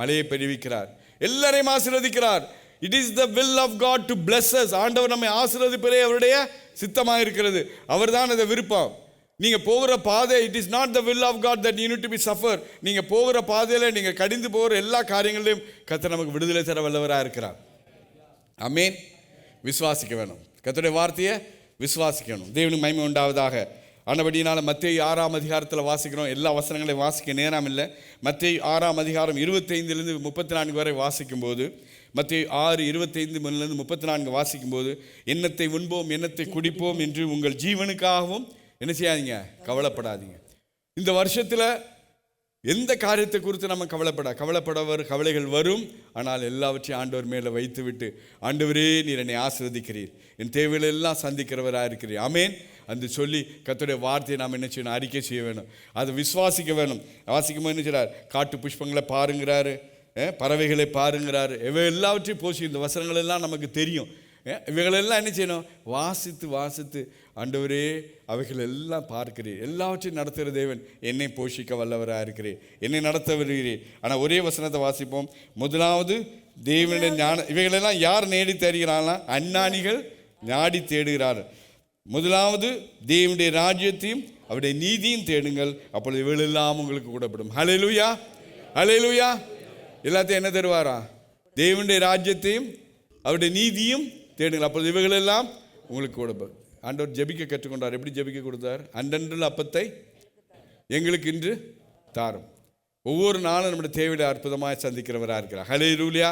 மழையை பெருவிக்கிறார், எல்லாரையும் ஆசீர்வதிக்கிறார். It is the will of God to bless us. ஆண்டவர் நம்மை ஆசீர்வதிப்பதே அவருடைய சித்தமாக இருக்கிறது. அவர்தான் அந்த விருப்பம். நீங்கள் போகிற பாதை, it is not the will of God that you need to be suffer. நீங்கள் போகிற பாதையில் நீங்கள் கடிந்து போகிற எல்லா காரியங்களையும் கர்த்தர் நமக்கு விடுதலை தர வல்லவராக இருக்கிறார். ஆமென். விசுவாசிக்க வேணும், கர்த்தருடைய வார்த்தையை விசுவாசிக்கணும். தேவனுக்கு மகிமை உண்டாவதாக. ஆனபடியினால் மத்தேயு 6ஆம் அதிகாரத்தில் வாசிக்கிறோம். எல்லா வசனங்களையும் வாசிக்க நேரம் இல்லை. மத்தேயு 6ஆம் அதிகாரம் 25 34 வரை வாசிக்கும்போது, மத்தேயு 6:25 34 வாசிக்கும்போது, எண்ணத்தை உண்போம் எண்ணத்தை குடிப்போம் என்று உங்கள் ஜீவனுக்காகவும் என்ன செய்யாதீங்க, கவலைப்படாதீங்க. இந்த வருஷத்தில் எந்த காரியத்தை குறித்து நம்ம கவலைப்படவர் கவலைகள் வரும். ஆனால் எல்லாவற்றையும் ஆண்டவர் மேலே வைத்து விட்டு, ஆண்டவரே நீர் என்னை ஆசீர்வதிக்கிறீர், என் தேவைகளை எல்லாம் சந்திக்கிறவராக இருக்கிறீர், ஆமேன் என்று சொல்லி கர்த்தருடைய வார்த்தையை நாம் என்ன செய்யணும்? அறிக்கை செய்ய வேணும். அதை விசுவாசிக்க வேணும். வாசிக்கும்போது என்ன செய்கிறார்? காட்டு புஷ்பங்களை பாருங்கிறாரு, பறவைகளை பாருங்கிறாரு, எல்லாவற்றையும் போசி. இந்த வசனங்கள் எல்லாம் நமக்கு தெரியும். இவைகளெல்லாம் என்ன செய்யணும்? வாசித்து ஆண்டவரே அவைகள் எல்லாம் பார்க்கிறீர், எல்லாவற்றையும் நடத்துகிற தேவன், என்னை போஷிக்க வல்லவராக இருக்கிறேன், என்னை நடத்த வருகிறேன். ஆனால் ஒரே வசனத்தை வாசிப்போம். முதலாவது தேவனுடைய ஞான. இவைகளெல்லாம் யார் நேடி தேடுகிறாங்களா? அஞ்ஞானிகள் நாடி தேடுகிறார்கள். முதலாவது தேவனுடைய ராஜ்யத்தையும் அவருடைய நீதியும் தேடுங்கள், அப்பொழுது இவைகளெல்லாம் உங்களுக்கு கூடப்படும். ஹல்லேலூயா, ஹல்லேலூயா. எல்லாத்தையும் என்ன தருவாரா? தேவனுடைய ராஜ்யத்தையும் அவருடைய நீதியும் தேடுங்கள், அப்பொழுது இவைகளெல்லாம் உங்களுக்கு கொடுப்பார். ஆண்டவர் ஜெபிக்க கற்றுக்கொண்டார். எப்படி ஜெபிக்க கொடுத்தார்? அன்றன்றுள்ள அப்பத்தை எங்களுக்கு இன்று தாரும். ஒவ்வொரு நாளும் நம்முடைய தேவையை அற்புதமாக சந்திக்கிறவராக இருக்கிறார். ஹல்லேலூயா.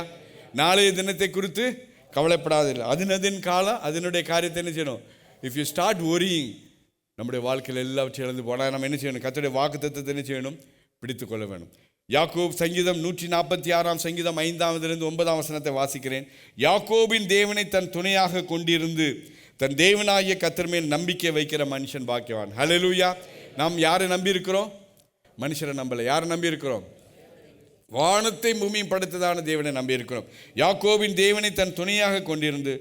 நாளைய தினத்தை குறித்து கவலைப்படாதில்லை. அதன் காலம் அதனுடைய காரியத்தை என்ன செய்யணும்? இஃப் யூ ஸ்டார்ட் ஒரியிங், நம்முடைய வாழ்க்கையில் எல்லாவற்றையும் இழந்து போனால் நம்ம என்ன செய்யணும்? கர்த்தருடைய வாக்குத்தத்தத்தை என்ன செய்யணும்? பிடித்து கொள்ள வேணும். யாக்கோப் சங்கீதம் 146 சங்கீதம் 5-9 வசனத்தை வாசிக்கிறேன். யாக்கோபின் தேவனை தன் துணையாக கொண்டிருந்து தன் தேவனாகிய கர்த்தர் மேல் நம்பிக்கை வைக்கிற மனுஷன் பாக்கியவான். ஹல்லேலூயா. நாம் யாரை நம்பி இருக்கிறோம்? மனுஷரை நம்பலை. யாரை நம்பி இருக்கிறோம்? வானத்தை பூமியும் படைத்ததான தேவனை நம்பி இருக்கிறோம். யாக்கோபின் தேவனை தன் துணையாக கொண்டிருந்து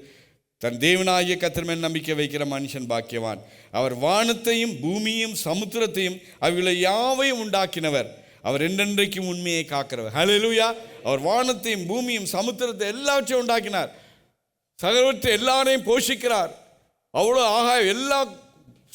தன் தேவனாகிய கர்த்தர் மேல் நம்பிக்கை வைக்கிற மனுஷன் பாக்கியவான். அவர் வானத்தையும் பூமியும் சமுத்திரத்தையும் அவைகளை யாவையும் உண்டாக்கினவர். அவர் என்றென்றைக்கும் உண்மையை காக்கிறவர். ஹல்லேலூயா. அவர் வானத்தையும் பூமியும் சமுத்திரத்தை எல்லாவற்றையும் உண்டாக்கினார். சகலவற்றை எல்லாரையும் போஷிக்கிறார். அவ்வளோ ஆகாயம் எல்லா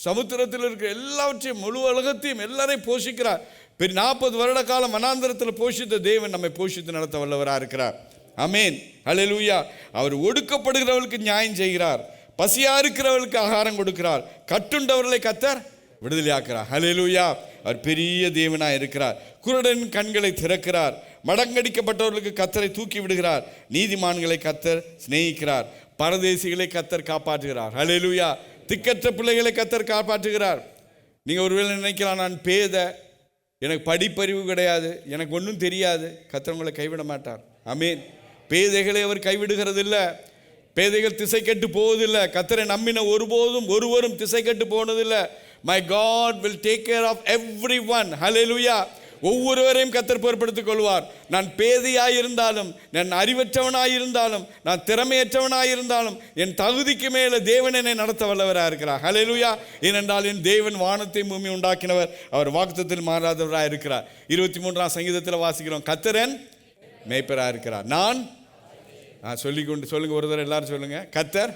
சமுத்திரத்தில் இருக்கிற எல்லாவற்றையும் முழு உலகத்தையும் எல்லாரையும் போஷிக்கிறார். 40 வருட காலம் வனாந்தரத்தில் போஷித்த தேவன் நம்மை போஷித்து நடத்த வல்லவராக இருக்கிறார். ஆமென். ஹல்லேலூயா. அவர் ஒடுக்கப்படுகிறவர்களுக்கு நியாயம் செய்கிறார். பசியா இருக்கிறவர்களுக்கு ஆகாரம் கொடுக்கிறார். கட்டுண்டவர்களை கர்த்தர் விடுதலையாக்குறார். ஹல்லேலூயா. அவர் பெரிய தேவனாக இருக்கிறார். குருடன் கண்களை திறக்கிறார். மடங்கடிக்கப்பட்டவர்களுக்கு கர்த்தரை தூக்கி விடுகிறார். நீதிமான்களை கர்த்தர் சிநேகிக்கிறார். பரதேசிகளை கர்த்தர் காப்பாற்றுகிறார். ஹல்லேலூயா. திக்கற்ற பிள்ளைகளை கர்த்தர் காப்பாற்றுகிறார். நீங்கள் ஒருவேளை நினைக்கலாம், நான் பேத, எனக்கு படிப்பறிவு கிடையாது, எனக்கு ஒன்றும் தெரியாது. கர்த்தர் உங்களை கைவிட மாட்டார். ஆமென். பேதைகளை அவர் கைவிடுகிறது இல்லை. பேதைகள் திசை கெட்டு போவதில்லை. கர்த்தரை நம்பின ஒருவரும் திசை கெட்டு போனதில்லை. My God will take care of everyone. Hallelujah. ஒவ்வொருவரையும் கர்த்தர் பொறுப்படுத்திக் கொள்வார். நான் பேதையாயிருந்தாலும், நான் அறிவற்றவனாயிருந்தாலும், நான் திறமையற்றவனாயிருந்தாலும், என் தகுதிக்கு மேலே தேவன் என்னை நடத்த வல்லவராக இருக்கிறார். ஹல்லேலூயா. ஏனென்றால் என் தேவன் வானத்தை பூமி உண்டாக்கினவர். அவர் வாக்குத்தத்தத்தில் மாறாதவராக இருக்கிறார். 23 சங்கீதத்தில் வாசிக்கிறோம், கர்த்தர் மேய்ப்பராக இருக்கிறார். நான் சொல்லுங்க, ஒரு தடவை எல்லாரும் சொல்லுங்க, கர்த்தர்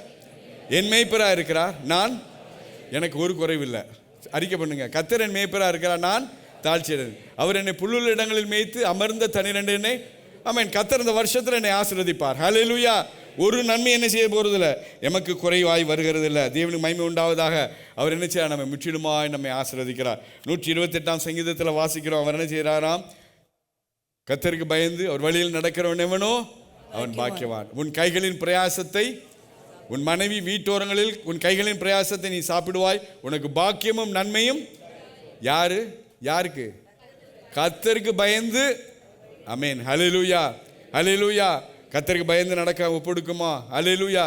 என் மேய்ப்பராக இருக்கிறார். நான், எனக்கு ஒரு குறைவில்லை. அறிக்கை பண்ணுங்க, கர்த்தர் என் மேய்ப்பராக இருக்கிறார். நான் தாழ்ச்சியடைந்து, அவர் என்னை புல்லுள்ள இடங்களில் மேய்த்து அமர்ந்த தனிரண்டு என்னை. ஆமென். கர்த்தர் இந்த வருஷத்தில் என்னை ஆசீர்வதிப்பார். ஹல்லேலூயா. ஒரு நன்மை என்ன செய்ய போகிறதில்ல, எமக்கு குறைவாய் வருகிறது இல்லை. தேவனுக்கு மகிமை உண்டாவதாக. அவர் என்ன செய்யறார்? நம்ம முற்றிலுமாய் நம்மை ஆசீர்வதிக்கிறார். 128 சங்கீதத்தில் வாசிக்கிறோம். அவர் என்ன செய்கிறாராம்? கர்த்தருக்கு பயந்து அவர் வழியில் நடக்கிறவன் எவனோ அவன் பாக்கியவான். உன் கைகளின் பிரயாசத்தை, உன் மனைவி வீட்டோரங்களில் உன் கைகளின் பிரயாசத்தை நீ சாப்பிடுவாய். உனக்கு பாக்கியமும் நன்மையும். யாருக்கு? கர்த்தருக்கு பயந்து. ஆமென். ஹல்லேலூயா. ஹல்லேலூயா. கர்த்தருக்கு பயந்து நடக்க ஒப்புடுக்குமா? ஹல்லேலூயா.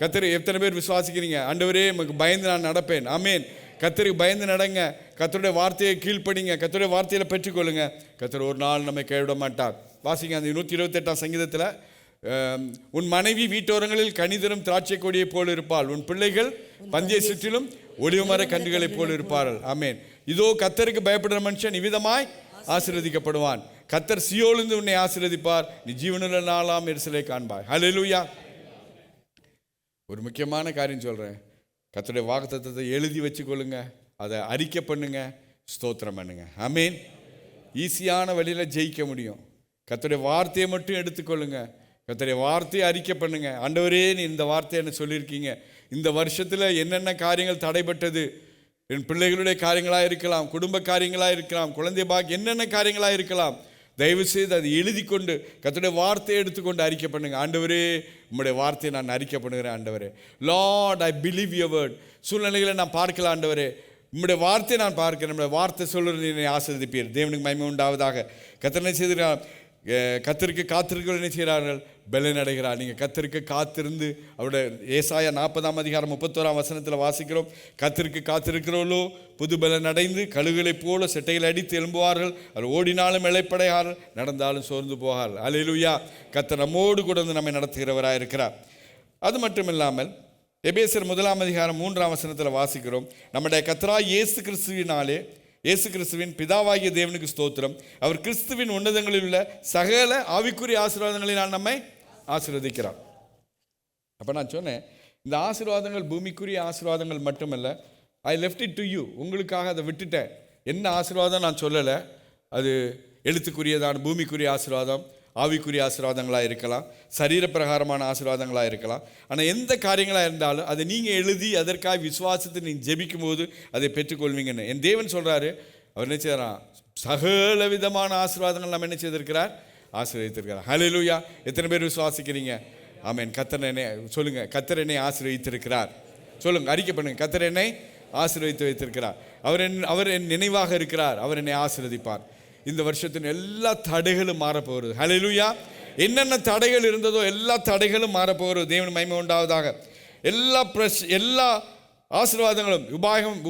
கர்த்தர் எத்தனை பேர் விசுவாசிக்கிறீங்க? ஆண்டவரே உமக்கு பயந்து நான் நடப்பேன். ஆமென். கர்த்தருக்கு பயந்து நடங்க. கர்த்தருடைய வார்த்தையை கீழ்ப்படிங்க. கர்த்தருடைய வார்த்தையில் பெற்றுக்கொள்ளுங்க. கர்த்தர் ஒரு நாள் நம்மை கைவிட மாட்டார். வாசிங்க அந்த 128 சங்கீதத்தில், உன் மனைவி வீட்டோரங்களில் கனிதரும் திராட்சை கொடியை போல் இருப்பாள். உன் பிள்ளைகள் பந்திய சுற்றிலும் ஒளிவுமர கன்றுகளைப் போல் இருப்பார்கள். ஆமென். இதோ கர்த்தருக்கு பயப்படுற மனுஷன் இவ்விதமாய் ஆசீர்வதிக்கப்படுவான். கர்த்தர் சியோலிருந்து உன்னை ஆசீர்வதிப்பார். நீ ஜீவனுள்ள நாளாம் எரிசலை காண்பாய். ஹல்லேலூயா. ஒரு முக்கியமான காரியம் சொல்கிறேன். கர்த்தருடைய வாக்குத்தத்தத்தை எழுதி வச்சுக்கொள்ளுங்க. அதை அறிக்கை பண்ணுங்க. ஸ்தோத்திரம் பண்ணுங்க. ஆமென். ஈஸியான வழியில் ஜெயிக்க முடியும். கர்த்தருடைய வார்த்தையை மட்டும் எடுத்துக்கொள்ளுங்க. கர்த்தருடைய வார்த்தையை அறிக்கை பண்ணுங்க. ஆண்டவரே, நீ இந்த வார்த்தையை என்ன சொல்லியிருக்கீங்க? இந்த வருஷத்தில் என்னென்ன காரியங்கள் தடைப்பட்டது? என் பிள்ளைகளுடைய காரியங்களாக இருக்கலாம், குடும்ப காரியங்களாக இருக்கலாம், குழந்தை என்னென்ன காரியங்களாக இருக்கலாம். தயவு செய்து அதை எழுதி கொண்டு கர்த்தருடைய வார்த்தையை எடுத்துக்கொண்டு அறிக்கை பண்ணுங்க. ஆண்டவரே, உம்முடைய வார்த்தையை நான் அறிக்கை பண்ணுகிறேன். ஆண்டவரே, Lord, I believe your word. சூழ்நிலைகளை நான் பார்க்கலாம். ஆண்டவரே, உம்முடைய வார்த்தையை நான் பார்க்கிறேன். நம்முடைய வார்த்தை சொல்லுறது என்னை ஆசீர்வதிப்பீர். தேவனுக்கு மகிமை உண்டாவதாக. கர்த்தர் என்ன செய்கிறார்? கர்த்தருக்கு காத்திருக்கிறவர்கள் என்ன செய்கிறார்கள்? பலன் அடைகிறார். நீங்கள் கர்த்தருக்கு காத்திருந்து, அவருடைய ஏசாயா 40:31 வாசிக்கிறோம், கர்த்தருக்கு காத்திருக்கிறவர்களோ புது பலன் அடைந்து கழுகுகளைப் போல செட்டையில் அடித்து எழும்புவார்கள். அவர் ஓடினாலும் இளைப்படையார்கள், நடந்தாலும் சோர்ந்து போகார்கள். அல்லேலூயா. கர்த்தர் நம்மோடு கூட வந்து நம்மை நடத்துகிறவராக இருக்கிறார். அது மட்டும் இல்லாமல் எபேசியர் 1:3 வாசிக்கிறோம், நம்முடைய கர்த்தராகிய இயேசு கிறிஸ்துவின் பிதாவாகிய தேவனுக்கு ஸ்தோத்திரம். அவர் கிறிஸ்துவின் உன்னதங்களில் உள்ள சகல ஆவிக்குரிய ஆசீர்வாதங்களினால் நம்மை ஆசீர்வதிக்கிறார். அப்போ நான் சொன்னேன், இந்த ஆசீர்வாதங்கள் பூமிக்குரிய ஆசீர்வாதங்கள் மட்டுமல்ல. I left it to you. உங்களுக்காக அதை விட்டுட்டேன். என்ன ஆசீர்வாதம் நான் சொல்லலை. அது எழுத்துக்குரியதான பூமிக்குரிய ஆசீர்வாதம், ஆவிக்குரிய ஆசீர்வாதங்களாக இருக்கலாம், சரீரப்பிரகாரமான ஆசீர்வாதங்களாக இருக்கலாம். ஆனால் எந்த காரியங்களாக இருந்தாலும் அதை நீங்கள் எழுதி அதற்காக விசுவாசத்தை நீங்கள் ஜெபிக்கும் போது அதை பெற்றுக்கொள்வீங்கன்னு என் தேவன் சொல்கிறாரு. அவர் என்ன செய்கிறான்? சகல விதமான ஆசீர்வாதங்கள் நம்ம என்ன செய்திருக்கிறார்? ஆசீர்வதித்திருக்கிறார். ஹல்லேலூயா. எத்தனை பேர் விசுவாசிக்கிறீங்க? ஆமென். கர்த்தர் என்னை சொல்லுங்கள், கர்த்தர் என்னை ஆசீர்வதித்திருக்கிறார். சொல்லுங்கள், அறிக்கை பண்ணுங்கள், கர்த்தர் என்னை ஆசீர்வதித்து வைத்திருக்கிறார். அவர் என் நினைவாக இருக்கிறார். அவர் என்னை ஆசீர்வதிப்பார். இந்த வருஷத்தின் எல்லா தடைகளும் மாறப்போகிறது. ஹல்லேலூயா. என்னென்ன தடைகள் இருந்ததோ எல்லா தடைகளும் மாறப்போகிறது. தேவன் மகிமை உண்டாவதாக. எல்லா ஆசீர்வாதங்களும்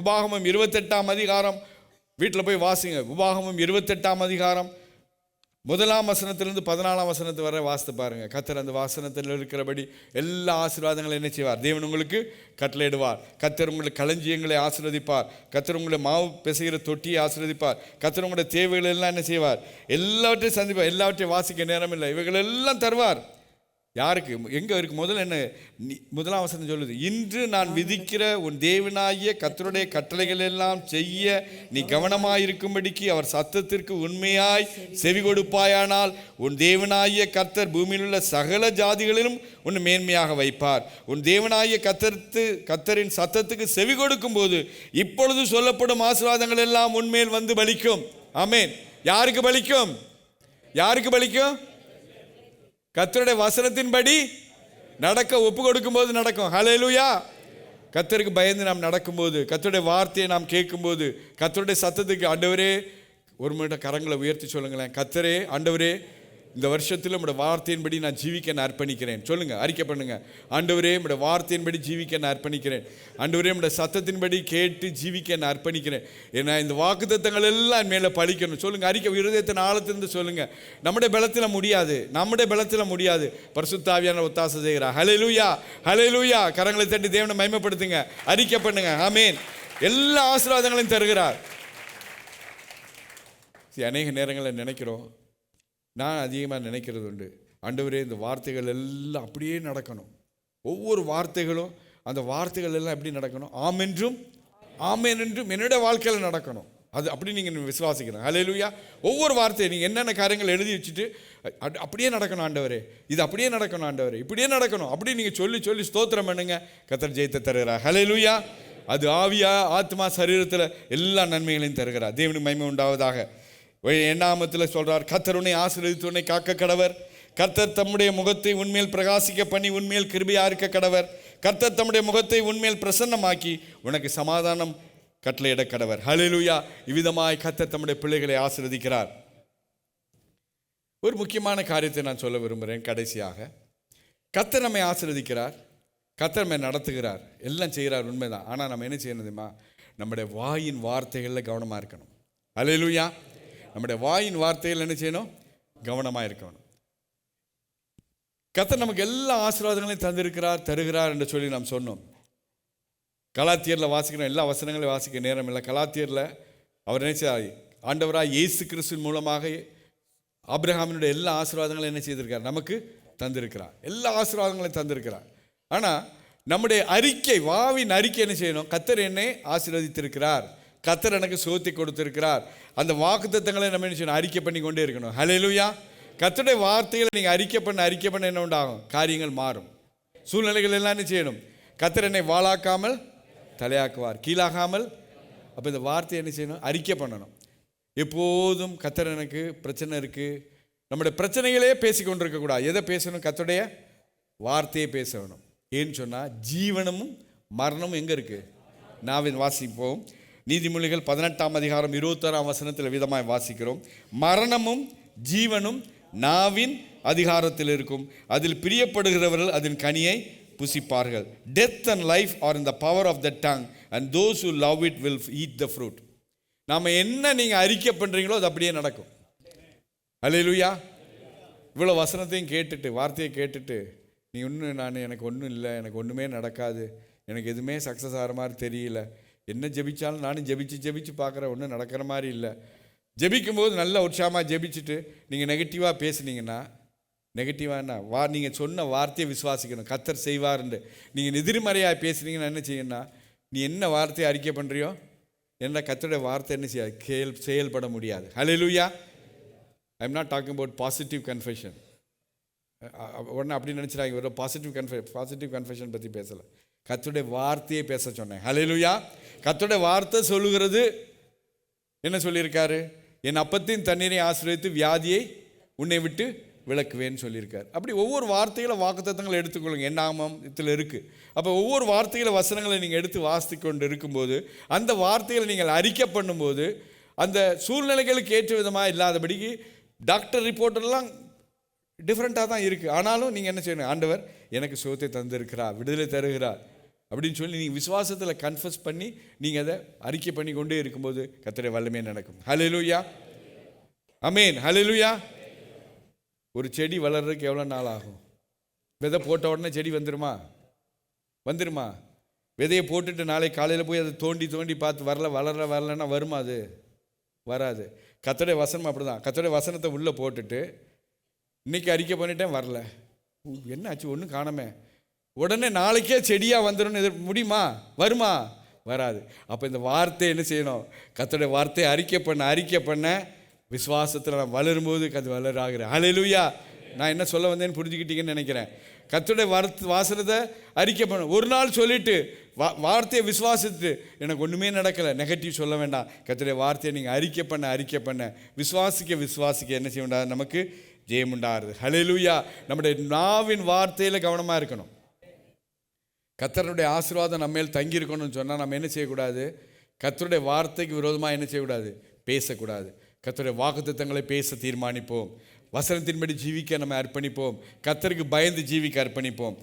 உபாகமம் 28ஆம் அதிகாரம் வீட்டில் போய் வாசிங்க. உபாகமம் 28ஆம் அதிகாரம் 1ஆம் வசனத்திலிருந்து 14ஆம் வசனத்து வரை வாசித்து பாருங்க. கர்த்தர் அந்த வசனத்தில் இருக்கிறபடி எல்லா ஆசீர்வாதங்களும் என்ன செய்வார்? தேவன் உங்களுக்கு கட்டளையிடுவார். கர்த்தர் உங்களுக்கு களஞ்சியங்களை ஆசீர்வதிப்பார். கர்த்தர் உங்களை மாவு பிசைகிற தொட்டியை ஆசீர்வதிப்பார். கர்த்தர் உங்களுடைய தேவைகள் எல்லாம் என்ன செய்வார்? எல்லாவற்றையும் சந்திப்பார். எல்லாவற்றையும் வாசிக்க நேரம் இல்லை, இவைகள் எல்லாம் தருவார். யாருக்கு? எங்கே இருக்கு? முதல்ல என்ன? 1ஆம் வசனம் சொல்லுது, இன்று நான் விதிக்கிற உன் தேவனாகிய கர்த்தருடைய கட்டளைகள் எல்லாம் செய்ய நீ கவனமாயிருக்கும்படிக்கு அவர் சத்தத்திற்கு உண்மையாய் செவி கொடுப்பாயானால் உன் தேவனாகிய கர்த்தர் பூமியில் உள்ள சகல ஜாதிகளிலும் உன்னை மேன்மையாக வைப்பார். உன் தேவனாகிய கர்த்தரின் சத்தத்துக்கு செவி கொடுக்கும் போது இப்பொழுது சொல்லப்படும் ஆசீர்வாதங்கள் எல்லாம் உன்மேல் வந்து பலிக்கும். ஆமென். யாருக்கு பலிக்கும்? யாருக்கு பலிக்கும்? கர்த்தருடைய வசனத்தின்படி நடக்க ஒப்பு கொடுக்கும்போது நடக்கும். ஹல்லேலூயா. கர்த்தருக்கு பயந்து நாம் நடக்கும்போது, கர்த்தருடைய வார்த்தையை நாம் கேட்கும்போது, கர்த்தருடைய சத்தத்துக்கு ஆண்டவரே, ஒரு மினிட் கரங்களை உயர்த்தி சொல்லுங்களேன். கர்த்தரே, ஆண்டவரே, இந்த வருஷத்தில் உம்முடைய வார்த்தையின்படி நான் ஜீவிக்க நான் அர்ப்பணிக்கிறேன். சொல்லுங்க, அறிக்கை பண்ணுங்க. ஆண்டவரே, உம்முடைய வார்த்தையின்படி ஜீவிக்க நான் அர்ப்பணிக்கிறேன். ஆண்டவரே, உம்முடைய சத்தத்தின்படி கேட்டு ஜீவிக்க நான் அர்ப்பணிக்கிறேன். ஏன்னா இந்த வாக்குத்தத்தங்கள் எல்லாம் மேலே பழிக்கணும். சொல்லுங்க, அறிக்கை இருதயத்தின் ஆழத்திலிருந்து சொல்லுங்க. நம்முடைய பலத்தில் முடியாது, நம்முடைய பலத்தில் முடியாது. பரிசுத்த ஆவியானவர் ஒத்தாசை செய்கிறார். ஹல்லேலூயா, ஹல்லேலூயா. கரங்களை தட்டி தேவனை மகிமைப்படுத்துங்க, அறிக்கை பண்ணுங்க. ஆமென். எல்லா ஆசீர்வாதங்களையும் தருகிறார். அநேக நேரங்களில் நினைக்கிறோம், நான் அதிகமாக நினைக்கிறது உண்டு, ஆண்டவரே இந்த வார்த்தைகள் எல்லாம் அப்படியே நடக்கணும். ஒவ்வொரு வார்த்தைகளும் அந்த வார்த்தைகள் எல்லாம் எப்படி நடக்கணும்? ஆமென்றும் ஆமென் என்றும் என்னுடைய வாழ்க்கையில் நடக்கணும். அது அப்படி நீங்கள் விசுவாசிக்கணும். ஹல்லேலூயா. ஒவ்வொரு வார்த்தையை நீங்கள் என்னென்ன காரியங்கள் எழுதி வச்சுட்டு அப்படியே நடக்கணும் ஆண்டவரே, இது அப்படியே நடக்கணும் ஆண்டவரே, இப்படியே நடக்கணும் அப்படி நீங்கள் சொல்லி சொல்லி ஸ்தோத்திரம் பண்ணுங்க. கர்த்தர் ஜெயத்தை தருகிறார். ஹல்லேலூயா. அது ஆவியா, ஆத்மா, சரீரத்தில் எல்லா நன்மைகளையும் தருகிறார். தேவனுக்கு மகிமை உண்டாவதாக. 8ஆமத்தில் சொல்றார், கர்த்தர் உன்னை ஆசீர்வதித்து உன்னை காக்க கடவர். கர்த்தர் தம்முடைய முகத்தை உன்மேல் பிரகாசிக்க பண்ணி உன்மேல் கிருபையா இருக்க கடவர். கர்த்தர் தம்முடைய முகத்தை உன்மேல் பிரசன்னமாக்கி உனக்கு சமாதானம் கட்டளையிட கடவர். ஹல்லேலூயா. இவ்விதமாய் கர்த்தர் தம்முடைய பிள்ளைகளை ஆசீர்வதிக்கிறார். ஒரு முக்கியமான காரியத்தை நான் சொல்ல விரும்புகிறேன் கடைசியாக. கர்த்தர் நம்மை ஆசீர்வதிக்கிறார், கர்த்தர் நம்மை நடத்துகிறார், எல்லாம் செய்கிறார், உண்மைதான். ஆனால் நம்ம என்ன செய்யணும் தெரியுமா? நம்முடைய வாயின் வார்த்தைகளில் கவனமாக இருக்கணும். ஹல்லேலூயா. நம்முடைய வாயின் வார்த்தைகள் என்ன செய்யணும்? கவனமாக இருக்கணும். கர்த்தர் நமக்கு எல்லா ஆசீர்வாதங்களையும் தருகிறார் என்று சொல்லி நாம் சொன்னோம். கலாத்தியரில் வாசிக்கிறோம், எல்லா வசனங்களையும் வாசிக்க நேரம் இல்லை. கலாத்தியரில் அவர் நினைச்சார், ஆண்டவராக இயேசு கிறிஸ்துவின் மூலமாக ஆபிரகாமினுடைய எல்லா ஆசீர்வாதங்களையும் என்ன செய்திருக்கார்? நமக்கு தந்திருக்கிறார். எல்லா ஆசீர்வாதங்களையும் தந்திருக்கிறார். ஆனால் நம்முடைய அறிக்கை, வாவின் அறிக்கை என்ன செய்யணும்? கர்த்தர் என்னை ஆசீர்வதித்திருக்கிறார், கர்த்தர் எனக்கு சுகத்தை கொடுத்திருக்கிறார். அந்த வாக்குத்தத்தங்களை நம்ம என்ன செய்யணும்? அறிக்கை பண்ணி கொண்டே இருக்கணும். ஹல்லேலூயா. கர்த்தருடைய வார்த்தைகளை நீங்கள் அறிக்கை பண்ண என்ன உண்டாகும்? காரியங்கள் மாறும். சூழ்நிலைகள் எல்லாம் என்ன செய்யணும்? கர்த்தர் என்னை வாளாக்காமல் தலையாக்குவார், கீழாகாமல். அப்போ இந்த வார்த்தையை என்ன செய்யணும்? அறிக்கை பண்ணணும். எப்போதும் கர்த்தர் எனக்கு பிரச்சனை இருக்குது, நம்முடைய பிரச்சனைகளே பேசி கொண்டு இருக்கக்கூடாது. எதை பேசணும்? கர்த்தருடைய வார்த்தையை பேசணும். ஏன்னு சொன்னால் ஜீவனமும் மரணமும் எங்கே இருக்குது? நாவின் வாசிப்போம். நீதிமொழிகள் 18ஆம் அதிகாரம் 21ஆம் வசனத்தில் விதமாய் வாசிக்கிறோம், மரணமும் ஜீவனும் நாவின் அதிகாரத்தில் இருக்கும், அதில் பிரியப்படுகிறவர்கள் அதன் கனியை புசிப்பார்கள். Death and life are in the power of the tongue and those who love it will eat the fruit. நாம் என்ன நீங்கள் அறிக்கை பண்ணுறீங்களோ அது அப்படியே நடக்கும். ஹல்லேலூயா. இவ்வளோ வசனத்தையும் கேட்டுட்டு, வார்த்தையை கேட்டுட்டு, நீ ஒன்றும் எனக்கு ஒன்றும் இல்லை, எனக்கு ஒன்றுமே நடக்காது, எனக்கு எதுவுமே சக்ஸஸ் ஆகிற மாதிரி தெரியல, என்ன ஜெபிச்சாலும் நானும் ஜெபிச்சு பார்க்குறேன், ஒன்றும் நடக்கிற மாதிரி இல்லை. ஜெபிக்கும்போது நல்ல உற்சாகமாக ஜெபிச்சுட்டு நீங்கள் நெகட்டிவாக பேசுனீங்கன்னா, நெகட்டிவானா நீங்கள் சொன்ன வார்த்தையை விசுவாசிக்கணும், கர்த்தர் செய்வார்ண்டு. நீங்கள் எதிர்மறையாக பேசுனீங்கன்னா என்ன செய்யணும்னா, நீ என்ன வார்த்தையை அறிக்கை பண்ணுறியோ என்ன கர்த்தருடைய வார்த்தை என்ன செய்யாது? செயல்பட முடியாது. Hallelujah. I am not talking about positive confession. உடனே அப்படி நினச்சிடாங்க, ஒரு பாசிட்டிவ் கன்ஃபெஷன் பற்றி பேசலை, கர்த்தருடைய வார்த்தையை பேச சொன்னேன். ஹல்லேலூயா. கர்த்தருடைய வார்த்தை சொல்லுகிறது என்ன சொல்லியிருக்காரு? என் அப்பத்தின் தண்ணீரை ஆசீர்வதித்து வியாதியை உன்னை விட்டு விளக்குவேன்னு சொல்லியிருக்கார். அப்படி ஒவ்வொரு வார்த்தைகளை வாக்குத்தத்தங்களை எடுத்துக்கொள்ளுங்க. என்னாமம் இதில் இருக்குது. அப்போ ஒவ்வொரு வார்த்தைகளை வசனங்களை நீங்கள் எடுத்து வாசித்து கொண்டு இருக்கும்போது, அந்த வார்த்தைகளை நீங்கள் அறிக்கை பண்ணும்போது, அந்த சூழ்நிலைகளுக்கு ஏற்ற விதமாக இல்லாதபடிக்கு டாக்டர் ரிப்போர்ட்டெல்லாம் டிஃப்ரெண்ட்டாக தான் இருக்குது. ஆனாலும் நீங்கள் என்ன செய்யணும்? ஆண்டவர் எனக்கு சுகத்தை தந்திருக்கிறார், விடுதலை தருகிறார் அப்படின்னு சொல்லி நீங்கள் விசுவாசத்தில் கன்ஃபஸ் பண்ணி நீங்கள் அதை அறிக்கை பண்ணி கொண்டே இருக்கும்போது கர்த்தருடைய வல்லமை நடக்கும். ஹல்லேலூயா, ஆமென், ஹல்லேலூயா. ஒரு செடி வளர்றதுக்கு எவ்வளோ நாள் ஆகும்? விதை போட்ட உடனே செடி வந்துருமா? விதையை போட்டுட்டு நாளைக்கு காலையில் போய் அதை தோண்டி பார்த்து வரலன்னா வருமா? அது வராது. கர்த்தருடைய வசனம் அப்படி தான். கர்த்தருடைய வசனத்தை உள்ளே போட்டுட்டு இன்றைக்கி அறிக்கை பண்ணிட்டேன், வரல, என்ன ஆச்சு, ஒன்றும் காணாமே, உடனே நாளைக்கே செடியாக வந்துடும் முடியுமா? வருமா? வராது. அப்போ இந்த வார்த்தை என்ன செய்யணும்? கர்த்தருடைய வார்த்தையை அறிக்கை பண்ண விசுவாசத்தில் நான் வளரும்போது அது வளராகிறேன். ஹல்லேலூயா. நான் என்ன சொல்ல வந்தேன்னு புரிஞ்சுக்கிட்டீங்கன்னு நினைக்கிறேன். கர்த்தருடைய வாசனத்தை அறிக்கை பண்ண ஒரு நாள் சொல்லிவிட்டு வார்த்தையை விசுவாசித்து எனக்கு ஒன்றுமே நடக்கலை, நெகட்டிவ் சொல்ல வேண்டாம். கர்த்தருடைய வார்த்தையை நீங்கள் அறிக்கை பண்ண விசுவாசிக்க என்ன செய்ய வேண்டாம்? நமக்கு ஜெயம் உண்டாகிறது. ஹல்லேலூயா. நம்முடைய நாவின் வார்த்தையில் கவனமாக இருக்கணும். கர்த்தருடைய ஆசீர்வாதம் நம்ம மேல் தங்கியிருக்கணும்னு சொன்னால் நம்ம என்ன செய்யக்கூடாது? கர்த்தருடைய வார்த்தைக்கு விரோதமாக என்ன செய்யக்கூடாது? பேசக்கூடாது. கர்த்தருடைய வாக்குத்தத்தங்களை பேச தீர்மானிப்போம். வசனத்தின்படி ஜீவிக்க நம்ம அர்ப்பணிப்போம். கர்த்தருக்கு பயந்து ஜீவிக்க அர்ப்பணிப்போம்.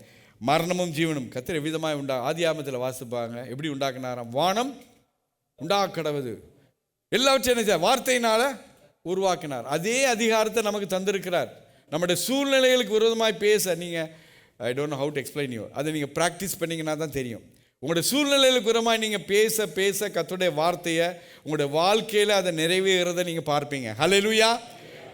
மரணமும் ஜீவனும் கர்த்தர் எவ்விதமாக ஆதியாகமத்தில் வாசிப்பாங்க. எப்படி உண்டாக்குனாராம்? வானம் உண்டாக்கடவது எல்லாவற்றையும் என்ன செய்ய வார்த்தையினால உருவாக்கினார். அதே அதிகாரத்தை நமக்கு தந்திருக்கிறார். நம்முடைய சூழ்நிலைகளுக்கு விரோதமாய் பேச நீங்கள் I don't know how to explain you, அதை நீங்கள் ப்ராக்டிஸ் பண்ணிங்கன்னா தான் தெரியும். உங்களுடைய சூழ்நிலைகளுக்கு விரோதமாய் நீங்கள் பேச கர்த்தருடைய வார்த்தையை உங்களுடைய வாழ்க்கையில் அதை நிறைவேறதை நீங்கள் பார்ப்பீங்க. ஹல்லேலூயா.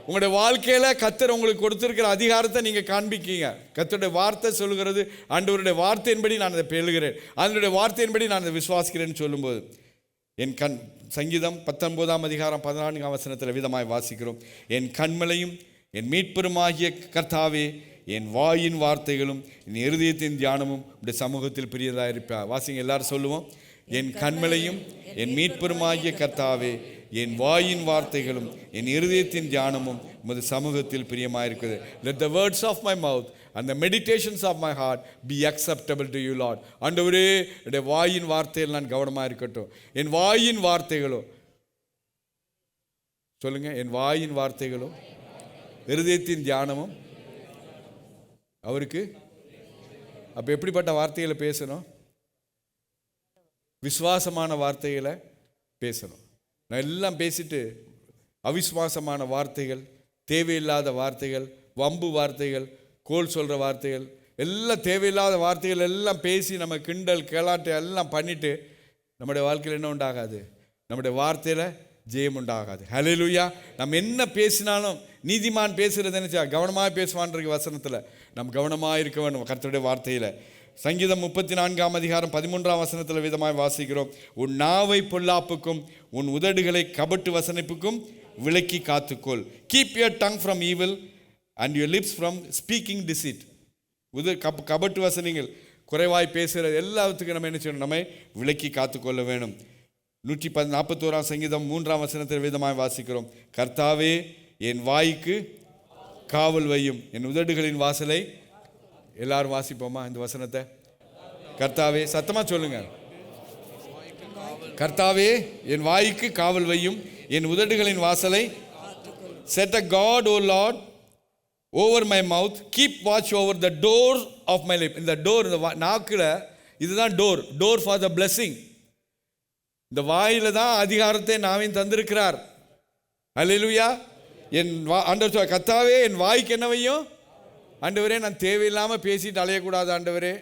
உங்களுடைய வாழ்க்கையில் கர்த்தர் உங்களுக்கு கொடுத்துருக்கிற அதிகாரத்தை நீங்கள் காண்பிக்கீங்க. கர்த்தருடைய வார்த்தை சொல்லுகிறது, ஆண்டவருடைய வார்த்தையின்படி நான் அதை பெறுகிறேன், அதனுடைய வார்த்தையின்படி நான் அதை விசுவாசிக்கிறேன்னு சொல்லும்போது என் சங்கீதம் 19ஆம் அதிகாரம் 14ஆம் வசனத்தில் விதமாய் வாசிக்கிறோம். என் கண்மலையும் என் மீட்பெருமாகிய கர்த்தாவே, என் வாயின் வார்த்தைகளும் என் இருதயத்தின் தியானமும் உடைய சமூகத்தில் பிரியதாக இருப்பார். வாசிங்க, எல்லாரும் சொல்லுவோம். என் கண்மலையும் என் மீட்பெருமாகிய கர்த்தாவே, என் வாயின் வார்த்தைகளும் என் இருதயத்தின் தியானமும் உமது சமூகத்தில் பிரியமாக இருக்குது. Let the words of my mouth and the meditations of my heart be acceptable to you, Lord. ஆண்டவரே, என்னுடைய வாயின் வார்த்தையில் நான் கவனமாக இருக்கட்டும். என் வாயின் வார்த்தைகளும் சொல்லுங்க, என் வாயின் வார்த்தைகளும் இருதயத்தின் தியானமும் அவருக்கு. அப்போ எப்படிப்பட்ட வார்த்தைகளை பேசணும்? விசுவாசமான வார்த்தைகளை பேசணும். நான் எல்லாம் பேசிட்டு அவிசுவாசமான வார்த்தைகள், தேவையில்லாத வார்த்தைகள், வம்பு வார்த்தைகள், கோல் சொல்கிற வார்த்தைகள், எல்லாம் தேவையில்லாத வார்த்தைகள் எல்லாம் பேசி நம்ம கிண்டல் கேளாட்டை எல்லாம் பண்ணிவிட்டு நம்முடைய வாழ்க்கையில் என்ன உண்டாகாது? நம்முடைய வார்த்தையில் ஜெயம் உண்டாகாது. ஹல்லேலூயா. நம்ம என்ன பேசினாலும் நீதிமான் பேசுகிறது என்ன செய்ய? கவனமாக பேசுவான்றது வசனத்தில் நம்ம கவனமாக இருக்க வேண்டும். கர்த்தருடைய வார்த்தையில் சங்கீதம் 34ஆம் அதிகாரம் 13ஆம் வசனத்தில் விதமாக வாசிக்கிறோம். உன் நாவை பொல்லாப்புக்கும் உன் உதடுகளை கபட்டு வசனிப்புக்கும் விலக்கி காத்துக்கொள். Keep your tongue from evil and your lips from speaking deceit. கபட்டு வசனங்கள், குறைவாய் பேசுகிற எல்லாத்துக்கும் நம்ம என்ன செய்யணும்? நம்மை விலக்கி காத்துக்கொள்ள வேணும். 141ஆம் சங்கீதம் 3ஆம் வசனத்தில் விதமாக வாசிக்கிறோம். கர்த்தாவே, என் வாய்க்கு காவல் வையும், என் உதடுகளின் வாசலை. எல்லாரும் வாசிப்போமா இந்த வசனத்தை? கர்த்தாவே, சத்தமாக சொல்லுங்க. கர்த்தாவே, என் வாய்க்கு காவல் வையும், என் உதடுகளின் வாசலை. Set a guard, O Lord, over my mouth. Keep watch over the door of my lip. இந்த டோர், இந்த நாக்கில் இதுதான் டோர் ஃபார் த blessing. இந்த வாயில தான் அதிகாரத்தை நாவின் தந்திருக்கிறார். ஹல்லேலூயா. என் ஆண்டவர் கர்த்தாவே, என் வாய்க்கு என்ன வையும்? ஆண்டவரே, நான் தேவையில்லாமல் பேசிட்டு அலையக்கூடாது. ஆண்டவரே,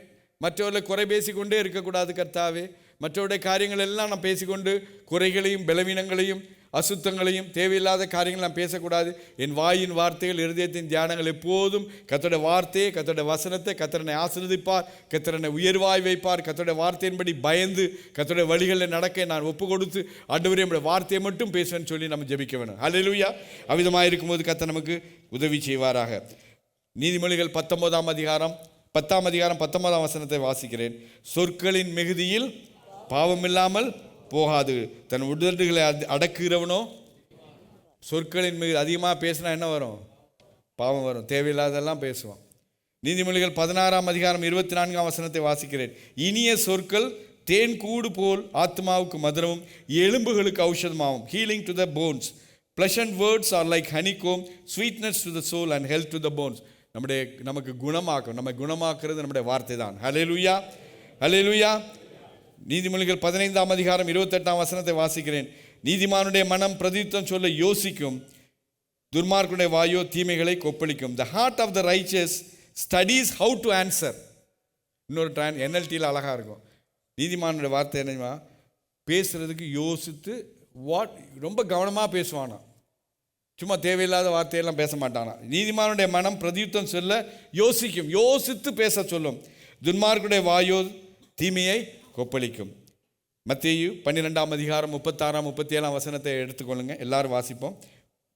மற்றவர்களை குறை பேசிக்கொண்டே இருக்கக்கூடாது. கர்த்தாவே, மற்றவருடைய காரியங்கள் எல்லாம் நான் பேசிக்கொண்டு குறைகளையும் பலவீனங்களையும் அசுத்தங்களையும் தேவையில்லாத காரியங்கள் நாம் பேசக்கூடாது. என் வாயின் வார்த்தைகள் இருதயத்தின் தியானங்கள் எப்போதும் கர்த்தருடைய வார்த்தையை, கர்த்தருடைய வசனத்தை, கர்த்தரனை ஆசீர்வதிப்பார், கர்த்தரனை உயர்வாய் வைப்பார், கர்த்தருடைய வார்த்தையின்படி பயந்து கர்த்தருடைய வழிகளில் நடக்க நான் ஒப்பு கொடுத்து ஆண்டவரே நம்முடைய வார்த்தையை மட்டும் பேசுவேன்னு சொல்லி நம்ம ஜெபிக்க வேணும். ஹல்லேலூயா. அவ்விதமாக இருக்கும்போது கர்த்தர் நமக்கு உதவி செய்வாராக. நீதிமொழிகள் 19ஆம் அதிகாரம் 19ஆம் வசனத்தை வாசிக்கிறேன். சொற்களின் மிகுதியில் பாவமில்லாமல் போகாது, தன் உதடுகளை அடக்குகிறவனோ. சொற்களின் மிகுதி அதிகமாக பேசினா என்ன வரும்? பாவம் வரும். தேவையில்லாதெல்லாம் பேசுவான். நீதிமொழிகள் 16ஆம் அதிகாரம் 24ஆம் வசனத்தை வாசிக்கிறேன். இனிய சொற்கள் தேன் கூடு போல் ஆத்மாவுக்கு மதுரமும் எலும்புகளுக்கு ஔஷதமாகும். Healing to the bones. Pleasant words are like honeycomb, sweetness to the soul and health to the bones. நமக்கு குணமாக்கும். நம்ம குணமாக்குறது நம்முடைய வார்த்தை தான். ஹல்லேலூயா, ஹல்லேலூயா. நீதிமொழிகள் 15ஆம் அதிகாரம் 28ஆம் வசனத்தை வாசிக்கிறேன். நீதிமானுடைய மனம் பிரதியுத்தம் சொல்ல யோசிக்கும், துன்மார்க்கனுடைய வாயோ தீமைகளை கொப்பளிக்கும். The heart of the righteous studies how to answer. இன்னொரு NLTயில் அழகாக இருக்கும். நீதிமானுடைய வார்த்தை என்னமா? பேசுறதுக்கு யோசித்து ரொம்ப கவனமாக பேசுவானா, சும்மா தேவையில்லாத வார்த்தையெல்லாம் பேச மாட்டானா. நீதிமானுடைய மனம் பிரதியுத்தம் சொல்ல யோசிக்கும், யோசித்து பேச சொல்லும். துன்மார்க்கனுடைய வாயோ தீமையை கொப்பளிக்கும். மத்தேயு 12ஆம் அதிகாரம் 36ஆம் 37ஆம் வசனத்தை எடுத்துக்கொள்ளுங்க, எல்லாரும் வாசிப்போம்.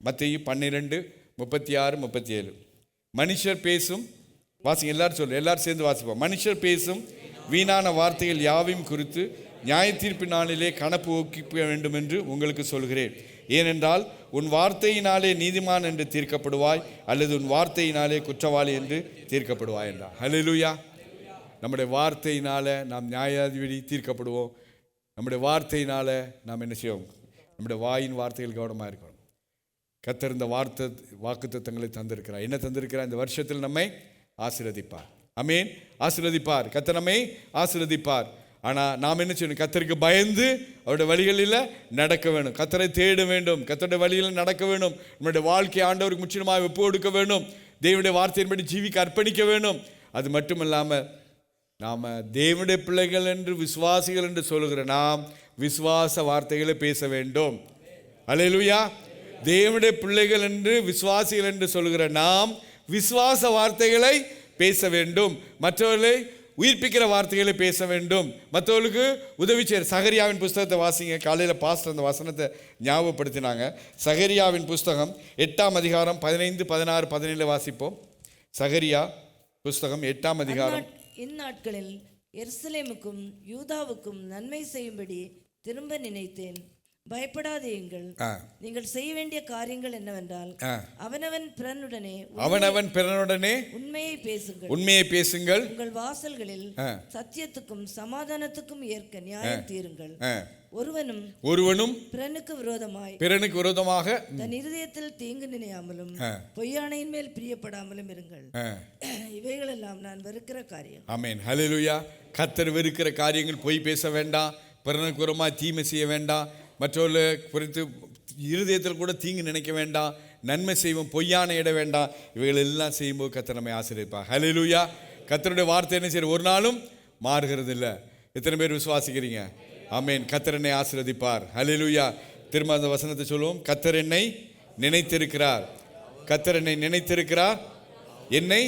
மத்தேயு 12, 36, 37. மனுஷர் பேசும், வாசிங்க எல்லாரும் சொல்லு, எல்லாரும் சேர்ந்து வாசிப்போம். மனுஷர் பேசும் வீணான வார்த்தைகள் யாவையும் குறித்து நியாய தீர்ப்பு நாளிலே கணக்கு ஒப்பிக்க வேண்டும் என்று உங்களுக்கு சொல்கிறேன். ஏனென்றால் உன் வார்த்தையினாலே நீதிமான் என்று தீர்க்கப்படுவாய், அல்லது உன் வார்த்தையினாலே குற்றவாளி என்று தீர்க்கப்படுவாய் என்றார். ஹல்லேலூயா. நம்முடைய வார்த்தையினால நாம் நியாயாதிபதி தீர்க்கப்படுவோம். நம்முடைய வார்த்தையினால நாம் என்ன செய்வோம்? நம்முடைய வாயின் வார்த்தைகள் கவனமாக இருக்கணும். கர்த்தர் இந்த வாக்குத்தத்தங்களை தந்திருக்கிறார். என்ன தந்திருக்கிறார்? இந்த வருஷத்தில் நம்மை ஆசீர்வதிப்பார். ஆமென். ஆசீர்வதிப்பார். கர்த்தர் நம்மை ஆசீர்வதிப்பார். ஆனால் நாம் என்ன செய்யணும்? கர்த்தருக்கு பயந்து அவருடைய வழிகளில் நடக்க வேணும். கர்த்தரை தேட வேண்டும். கர்த்தருடைய வழிகளில் நடக்க வேணும். நம்முடைய வாழ்க்கை ஆண்டவருக்கு முற்றிலுமாக ஒப்பு கொடுக்க வேணும். தேவனுடைய வார்த்தையின்படி ஜீவிக்க அர்ப்பணிக்க வேணும். அது மட்டும் இல்லாமல் நாம் தேவனுடைய பிள்ளைகள் என்று விசுவாசிகள் என்று சொல்லுகிற நாம் விசுவாச வார்த்தைகளை பேச வேண்டும். அல்லேலூயா. தேவனுடைய பிள்ளைகள் என்று விசுவாசிகள் என்று சொல்லுகிற நாம் விசுவாச வார்த்தைகளை பேச வேண்டும். மற்றவர்களை உயிர்ப்பிக்கிற வார்த்தைகளை பேச வேண்டும். மற்றவர்களுக்கு உதவி செய்ய. சகரியாவின் புஸ்தகத்தை வாசிங்க. காலையில் பாஸ்டர் அந்த வசனத்தை ஞாபகப்படுத்தினாங்க. சகரியாவின் புஸ்தகம் 8ஆம் அதிகாரம் 15, 16, 17 வாசிப்போம். சகரியா புஸ்தகம் 8ஆம் அதிகாரம். இந்நாட்களில் எருசலேமுக்கும் யூதாவுக்கும் நன்மை செய்யும்படி திரும்ப நினைத்தேன். பயப்படாதேயுங்கள். நீங்கள் செய்ய வேண்டிய காரியங்கள் என்னவென்றால் அவனவன் பிறனுடனே உண்மையை பேசுங்கள். உங்கள் வாசல்களில் சத்தியத்துக்கும் சமாதானத்துக்கும் ஏற்க நியாயம் தீருங்கள். ஒருவனும் பிறனுக்கு விரோதமாக தன் இருதயத்தில் தீங்கு நினையாமலும் பொய்யானையின் மேல் பிரியப்படாமலும் இருங்கள். இவைகளெல்லாம் நான் வெறுக்கிற காரியம். ஆமென். ஹல்லேலூயா. கர்த்தர் வெறுக்கிற காரியங்கள். பொய் பேச வேண்டாம், பிறனுக்கு விரோதமாக தீமை செய்ய வேண்டாம், மற்றவர்களை குறித்து இருதயத்தில் கூட தீங்கு நினைக்க வேண்டாம், நன்மை செய்வோம், பொய்யான இட வேண்டாம். இவைகள் எல்லாம் செய்யும்போது கர்த்தர் நம்மை ஆசீர்வதிப்பார். ஹல்லேலூயா. கர்த்தருடைய வார்த்தை என்ன செய்ய ஒரு நாளும் மாறுகிறது இல்லை. எத்தனை பேர் விசுவாசிக்கிறீங்க? ஆமென். கர்த்தர் என்னை ஆசீர்வதிப்பார். ஹல்லேலூயா. திரும்ப அந்த வசனத்தை சொல்லுவோம். கர்த்தர் என்னை நினைத்திருக்கிறார். கர்த்தர் என்னை நினைத்திருக்கிறார், என்னை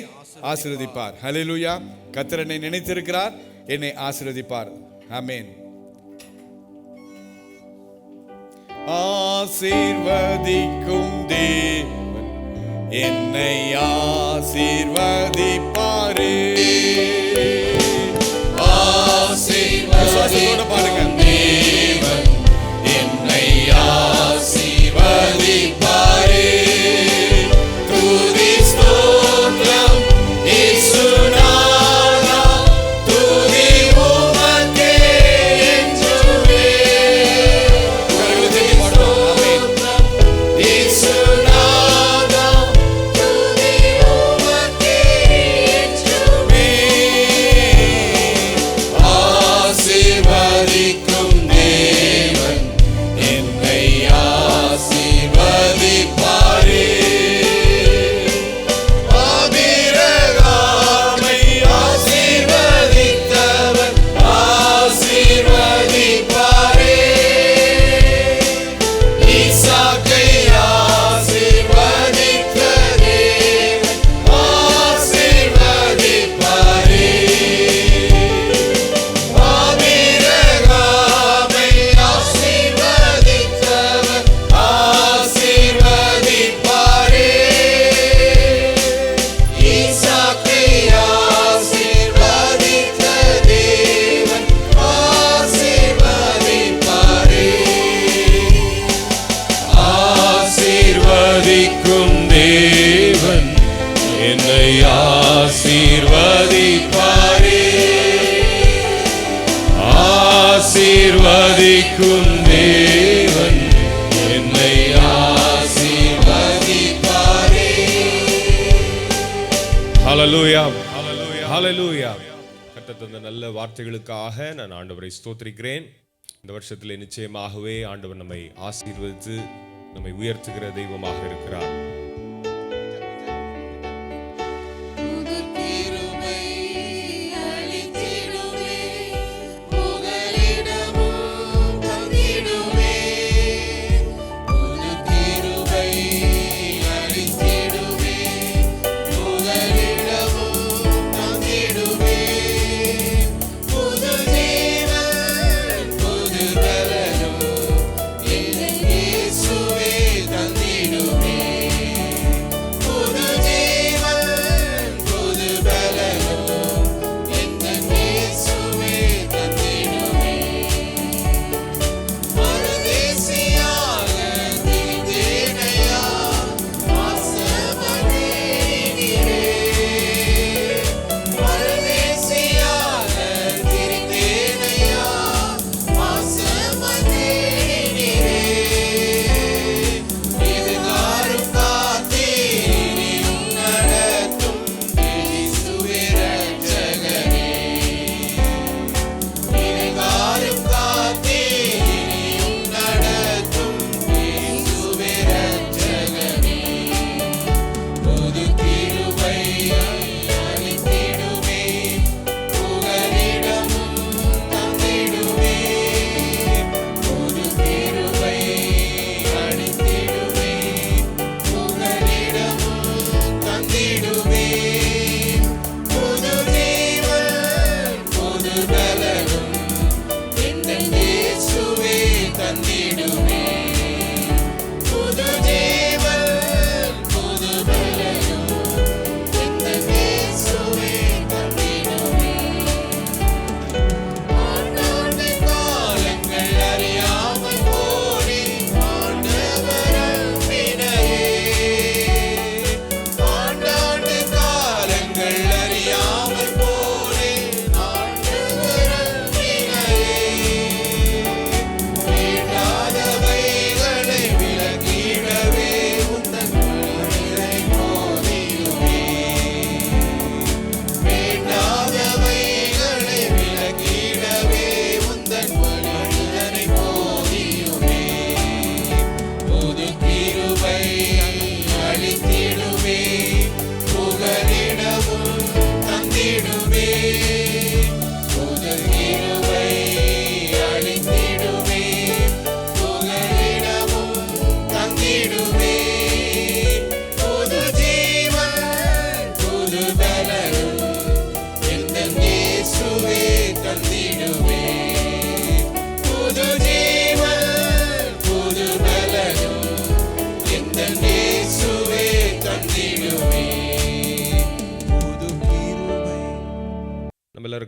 ஆசீர்வதிப்பார். ஹல்லேலூயா. கர்த்தர் என்னை நினைத்திருக்கிறார், என்னை ஆசீர்வதிப்பார். ஆமென். ஆசீர்வதிக்கும் தேவன் என்னை ஆசீர்வதிப்பாரே. ஆசீர்வதிக்கும் தேவன் என்னை ஆசீர்வதிப்பாரே. துதி ஸ்தோத்திரம் இயேசுநாதா, துதி உமக்கே என்றுமே. ஆசீர்வதி ரட்சிக்கும் தேவன் என்னை ஆசீர்வதிப்பாரே. ஹல்லேலூயா, ஹல்லேலூயா. கர்த்தர் தந்த நல்ல வார்த்தைகளுக்காக நான் ஆண்டவரை ஸ்தோத்திரிக்கிறேன். இந்த வருஷத்திலே நிச்சயமாகவே ஆண்டவர் நம்மை ஆசீர்வதித்து நம்மை உயர்த்துகிற தெய்வமாக இருக்கிறார்.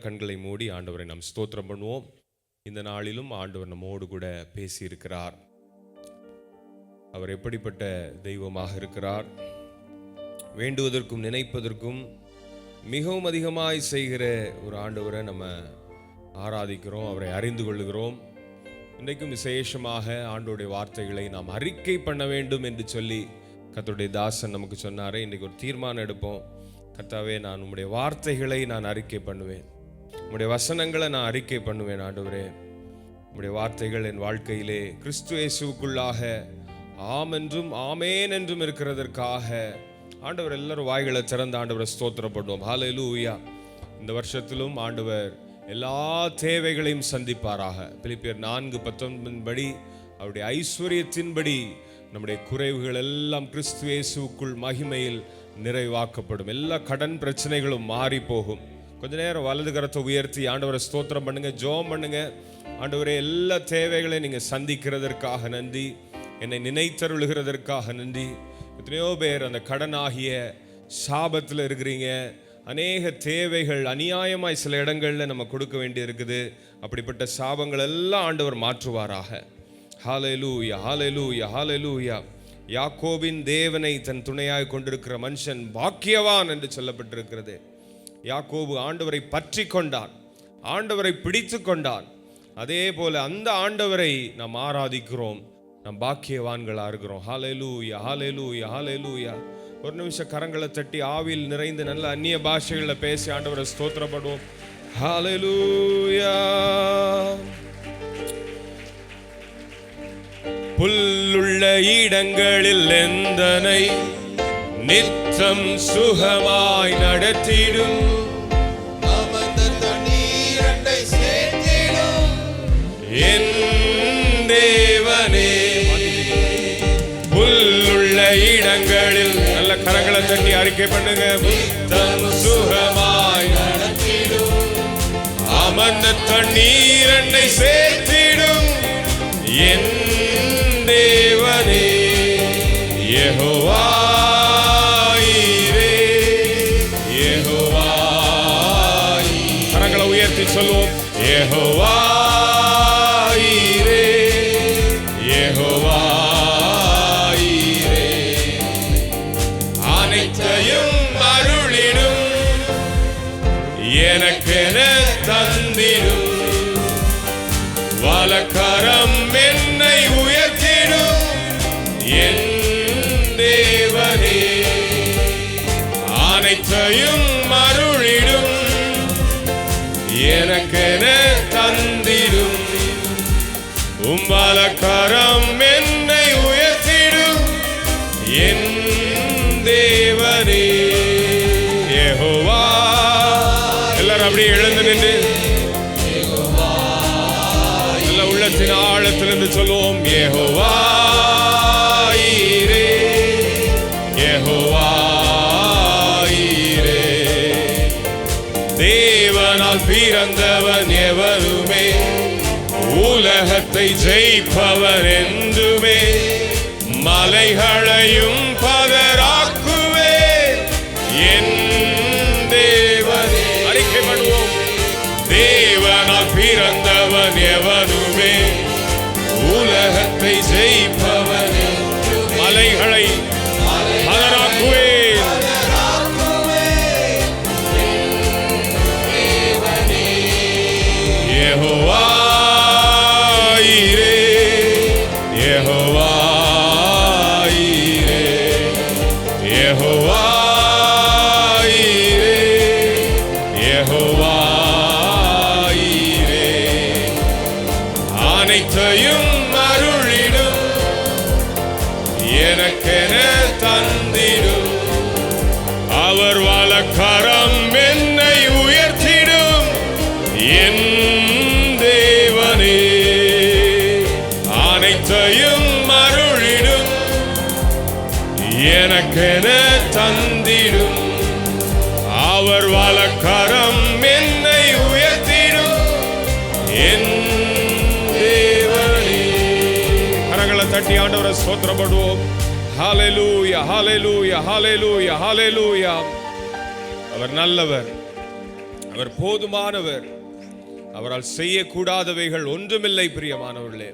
கண்களை மூடி ஆண்டவரை நாம் ஸ்தோத்திரம் பண்ணுவோம். இந்த நாளிலும் ஆண்டவர் நம்மோடு கூட பேசி இருக்கிறார். அவர் எப்படிப்பட்ட தெய்வமாக இருக்கிறார், வேண்டுவதற்கும் நினைப்பதற்கும் மிகவும் அதிகமாய் செய்கிற ஒரு ஆண்டவரை நம்ம ஆராதிக்கிறோம், அவரை அறிந்து கொள்ளுகிறோம். இன்றைக்கும் விசேஷமாக ஆண்டவருடைய வார்த்தைகளை நாம் அறிக்கை பண்ண வேண்டும் என்று சொல்லி கர்த்தருடைய தாசன் நமக்கு சொன்னாரே. இன்றைக்கு ஒரு தீர்மானம் எடுப்போம். கர்த்தாவே, நான் உம்முடைய வார்த்தைகளை நான் அறிக்கை பண்ணுவேன், உம்முடைய வசனங்களை நான் அறிக்கை பண்ணுவேன். ஆண்டவரே, உம்முடைய வார்த்தைகள் என் வாழ்க்கையிலே கிறிஸ்து இயேசுவுக்குள்ளாக ஆம் என்றும் ஆமேன் என்றும் இருக்கிறதற்காக ஆண்டவர் எல்லாரும் வாய்களை திறந்த ஆண்டவரை ஸ்தோத்திரப்படுவோம். ஹல்லேலூயா. இந்த வருஷத்திலும் ஆண்டவர் எல்லா தேவைகளையும் சந்திப்பாராக. பிலிப்பியர் 4:19 படி அவருடைய ஐஸ்வர்யத்தின்படி நம்முடைய குறைவுகள் எல்லாம் கிறிஸ்து இயேசுவுக்குள் மகிமையில் நிறைவாக்கப்படும். எல்லா கடன் பிரச்சனைகளும் மாறி போகும். கொஞ்ச நேரம் வலது கரத்தை உயர்த்தி ஆண்டவரை ஸ்தோத்திரம் பண்ணுங்க, ஜெபம் பண்ணுங்க. ஆண்டவரே, எல்லா தேவைகளையும் நீங்க சந்திக்கிறதற்காக நன்றி, என்னை நினைத்தருளுகிறதற்காக நன்றி. எத்தனையோ பேர் அந்த கடனாகிய சாபத்தில் இருக்கிறீங்க. அநேக தேவைகள் அநியாயமாய் சில இடங்களில் நம்ம கொடுக்க வேண்டி இருக்குது. அப்படிப்பட்ட சாபங்கள் எல்லாம் ஆண்டவர் மாற்றுவாராக. ஹல்லேலூயா, ஹல்லேலூயா, ஹல்லேலூயா. யாக்கோபின் தேவனை தன் துணையாய் கொண்டிருக்கிற மனுஷன் பாக்கியவான் என்று சொல்லப்பட்டிருக்கிறது. யாக்கோபு ஆண்டவரை பற்றி கொண்டான், ஆண்டவரை பிடித்து கொண்டான். அதே போல அந்த ஆண்டவரை நாம் ஆராதிக்கிறோம், நாம் பாக்கியவான்களா இருக்கிறோம். ஹல்லேலூயா, ஹல்லேலூயா, ஹல்லேலூயா. ஒரு நிமிஷம் கரங்களை தட்டி ஆவியில் நிறைந்து நல்ல அந்நிய பாஷைகளை பேசி ஆண்டவரை ஸ்தோத்திரப்படுவோம். ஹல்லேலூயா. புல்லுள்ள இடங்களில் எந்தனை நித்தம் சுகமாய் நடத்திடும், என் தேவனே. புல்லுள்ள இடங்களில் நல்ல கரங்களை தட்டி அறிக்கை பண்ணுங்க. நித்தம் சுகமாய் நடத்திடும், அமர்ந்த தண்ணீர் என்னை சேர்த்திடும், என் தேவனே. யெகோவா ஈரே, யெகோவா ஈரே. கரங்களை உயர்த்தி சொல்லுவோம். யெகோவா ஈரே, யெகோவா ஈரே. அனைத்தையும் அருளிடும், எனக்கென தந்திடும், வலக்கரம் என்னை உயர்த்திடும், என் தேவனே. அனைத்தையும் அருளிடும், எனக்கென தந்திடும், உம் வலக்கரம் என்னை உயர்த்திடும், என் தேவனே. யெகோவா. எல்லாரும் அப்படியே எழுந்து நின்று உள்ளத்தின் ஆழத்திலிருந்து சொல்லுவோம். யெகோவா ஈரே, யெகோவா ஈரே. தேவனால் பிறந்தவன் எவருமே உலகத்தை ஜெயிப்பவர் என்றுமே, மலைகளையும் பதராக்குவே, என் தேவனே. அறிக்கை பண்ணுவோம். தேவனால் பிறந்தவன் எவனுமே உலகத்தை ஜெயிப்பவன், மலைகளை பதராக்குவேன். யெகோவா ஈரே, யெகோவா ஈரே, யெகோவா ஈரே, யெகோவா ஈரே. அனைத்தையும் அருளிடும், எனக்கென தந்திடும், அவர் வலக்கரம் என்னை உயர்த்திடும், என் தேவனே. அனைத்தையும் அருளிடும், எனக்கென தந்திடும், அவர் வலக்கரம் என்னை உயர்த்திடும், என் தேவனே. கரங்களை தட்டி ஆண்டவரை ஸ்தோத்திரப்படுவோம். ஹல்லேலூயா, ஹல்லேலூயா, ஹல்லேலூயா, ஹல்லேலூயா. அவர் நல்லவர், அவர் போதுமானவர், அவரால் செய்யக்கூடாதவைகள் ஒன்றுமில்லை. பிரியமானவர்களே,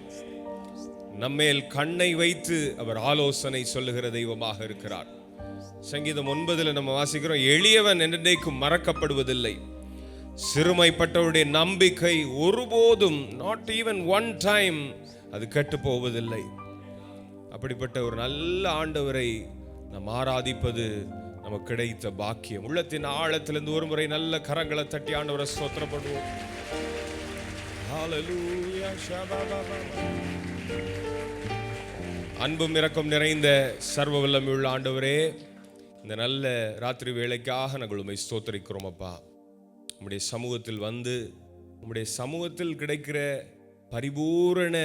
நம்மேல் கண்ணை வைத்து அவர் ஆலோசனை சொல்லுகிற தெய்வமாக இருக்கிறார். சங்கீதம் 9 நம்ம வாசிக்கிறோம், எளியவன் என்றைக்கும் மறக்கப்படுவதில்லை, சிறுமைப்பட்டவருடைய நம்பிக்கை ஒருபோதும், நாட் ஈவன் ஒன் டைம், அது கெட்டு போவதில்லை. அப்படிப்பட்ட ஒரு நல்ல ஆண்டவரை நாம் ஆராதிப்பது நமக்கு கிடைத்த பாக்கியம். உள்ளத்தின் ஆழத்திலிருந்து ஒரு முறை நல்ல கரங்களை தட்டி ஆண்டவரை ஸ்தோத்திரப்படுவோம். ஹல்லேலூயா. அன்பும் இரக்கம் நிறைந்த சர்வ வல்லமையுள்ள ஆண்டவரே, இந்த நல்ல ராத்திரி வேளைக்காக நாங்கள் உம்மை ஸ்தோத்திரிக்கிறோம் அப்பா. உம்முடைய சமூகத்தில் வந்து உம்முடைய சமூகத்தில் கிடைக்கிற பரிபூரண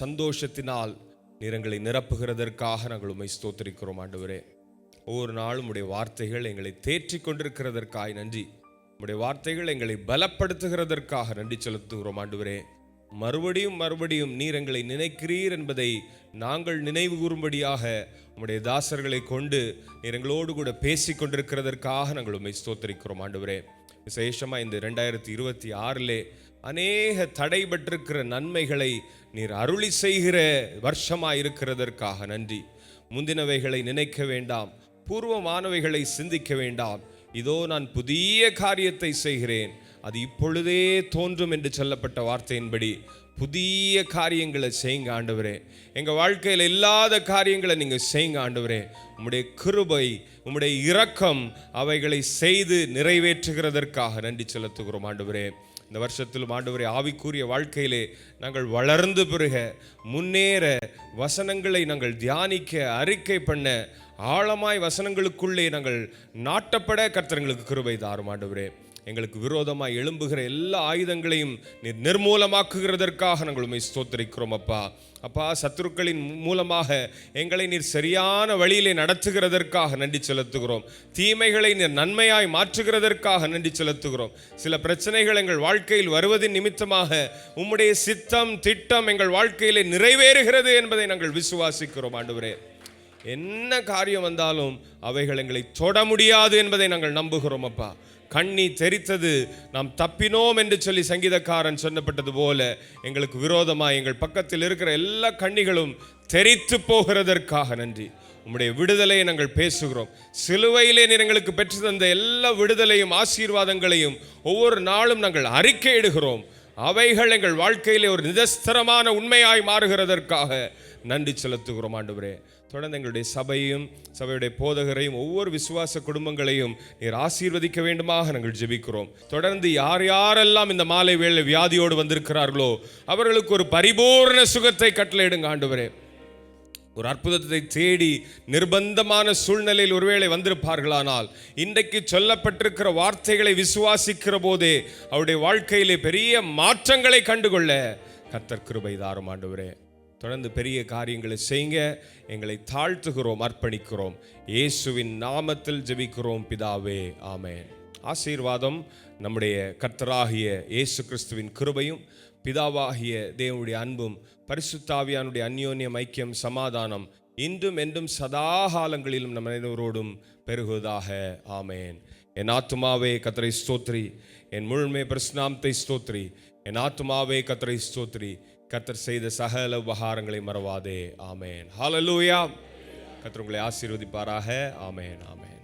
சந்தோஷத்தினால் நீர் எங்களை நிரப்புகிறதற்காக நாங்கள் உம்மை ஸ்தோத்திரிக்கிறோம் ஆண்டவரே. ஒவ்வொரு நாளும் உம்முடைய வார்த்தைகள் எங்களை தேற்றிக் கொண்டிருக்கிறதற்காக நன்றி. உம்முடைய வார்த்தைகள் எங்களை பலப்படுத்துகிறதற்காக நன்றி செலுத்துகிறோம் ஆண்டவரே. மறுபடியும் நீர் எங்களை நினைக்கிறீர் என்பதை நாங்கள் நினைவு கூறும்படியாக உம்முடைய தாசர்களை கொண்டு நீர் எங்களோடு கூட பேசி கொண்டிருக்கிறதற்காக நாங்கள் உம்மை ஸ்தோத்திரிக்கிறோம் ஆண்டவரே. விசேஷமாக இந்த 2026 அநேக தடைபட்டிருக்கிற நன்மைகளை நீர் அருளி செய்கிற வருஷமாக இருக்கிறதற்காக நன்றி. முந்தினவைகளை நினைக்க வேண்டாம், பூர்வமானவைகளை சிந்திக்க வேண்டாம். இதோ நான் புதிய காரியத்தை செய்கிறேன், அது இப்பொழுதே தோன்றும் என்று சொல்லப்பட்ட வார்த்தையின்படி புதிய காரியங்களை செய்யுங்க ஆண்டவரே. எங்கள் வாழ்க்கையில் இல்லாத காரியங்களை நீங்கள் செய்யுங்க ஆண்டவரே. உம்முடைய கிருபை, உம்முடைய இரக்கம் அவைகளை செய்து நிறைவேற்றுகிறதற்காக நன்றி செலுத்துகிறோம் ஆண்டவரே. இந்த வருஷத்திலும் ஆண்டவரே, ஆவிக்குரிய வாழ்க்கையிலே நாங்கள் வளர்ந்து பெருக, முன்னேற, வசனங்களை நாங்கள் தியானிக்க, அறிக்கை பண்ண, ஆழமாய் வசனங்களுக்குள்ளே நாங்கள் நாட்டப்பட கர்த்தர்களுக்கு கிருபை தாரும் ஆண்டவரே. எங்களுக்கு விரோதமாய் எழும்புகிற எல்லா ஆயுதங்களையும் நீர் நிர்மூலமாக்குகிறதற்காக நாங்கள் உம்மை ஸ்தோத்திரிக்கிறோம் அப்பா. அப்பா, சத்துருக்களின் மூலமாக எங்களை நீர் சரியான வழியிலே நடத்துகிறதற்காக நன்றி செலுத்துகிறோம். தீமைகளை நீர் நன்மையாய் மாற்றுகிறதற்காக நன்றி செலுத்துகிறோம். சில பிரச்சனைகள் எங்கள் வாழ்க்கையில் வருவதின் நிமித்தமாக உம்முடைய சித்தம், திட்டம் எங்கள் வாழ்க்கையிலே நிறைவேறுகிறது என்பதை நாங்கள் விசுவாசிக்கிறோம் ஆண்டவரே. என்ன காரியம் வந்தாலும் அவைகள் எங்களை தொட முடியாது என்பதை நாங்கள் நம்புகிறோம் அப்பா. கண்ணி தெரித்தது நாம் தப்பினோம் என்று சொல்லி சங்கீதக்காரன் சொன்னப்பட்டது போல எங்களுக்கு விரோதமாக எங்கள் பக்கத்தில் இருக்கிற எல்லா கண்ணிகளும் தெரித்து போகிறதற்காக நன்றி. உம்முடைய விடுதலையை நாங்கள் பேசுகிறோம். சிலுவையிலே நீர் எங்களுக்கு பெற்று தந்த எல்லா விடுதலையும் ஆசீர்வாதங்களையும் ஒவ்வொரு நாளும் நாங்கள் அறிக்கையிடுகிறோம். அவைகள் எங்கள் வாழ்க்கையிலே ஒரு நிதஸ்தரமான உண்மையாய் மாறுகிறதற்காக நன்றி செலுத்துகிறோம் ஆண்டவரே. தொடர்ந்து எங்களுடைய சபையும் சபையுடைய போதகரையும் ஒவ்வொரு விசுவாச குடும்பங்களையும் நீர் ஆசீர்வதிக்க வேண்டுமாக நாங்கள் ஜெபிக்கிறோம். தொடர்ந்து யார் யாரெல்லாம் இந்த மாலை வேளை வியாதியோடு வந்திருக்கிறார்களோ அவர்களுக்கு ஒரு பரிபூர்ண சுகத்தை கட்டளையிடுங்க ஆண்டவரே. ஒரு அற்புதத்தை தேடி நிர்பந்தமான சூழ்நிலையில் ஒருவேளை வந்திருப்பார்களானால் இன்றைக்கு சொல்லப்பட்டிருக்கிற வார்த்தைகளை விசுவாசிக்கிற போதே அவருடைய வாழ்க்கையிலே பெரிய மாற்றங்களை கண்டுகொள்ள கர்த்தர் கிருபை தாரும் ஆண்டவரே. தொடர்ந்து பெரிய காரியங்களை செய்யுங்க. எங்களை தாழ்த்துகிறோம், அர்ப்பணிக்கிறோம். இயேசுவின் நாமத்தில் ஜெபிக்கிறோம் பிதாவே, ஆமென். ஆசீர்வாதம் நம்முடைய கர்த்தராகிய இயேசு கிறிஸ்துவின் கிருபையும் பிதாவாகிய தேவனுடைய அன்பும் பரிசுத்த ஆவியானுடைய அந்யோன்யம், ஐக்கியம், சமாதானம் இன்றும் என்றும் சதாகாலங்களிலும் நம் அனைவரோடும் பெருகுவதாக, ஆமென். என் ஆத்துமாவே கர்த்தரை ஸ்தோத்திரி, என் முழுமை பரிசுநாமத்தை ஸ்தோத்திரி. என் ஆத்துமாவே கர்த்தரை ஸ்தோத்திரி, கர்த்தர் செய்த சகல உபகாரங்களை மறவாதே, ஆமென். ஹல்லேலூயா. கர்த்தர் உங்களை ஆசீர்வதிப்பாராக. ஆமென், ஆமென்.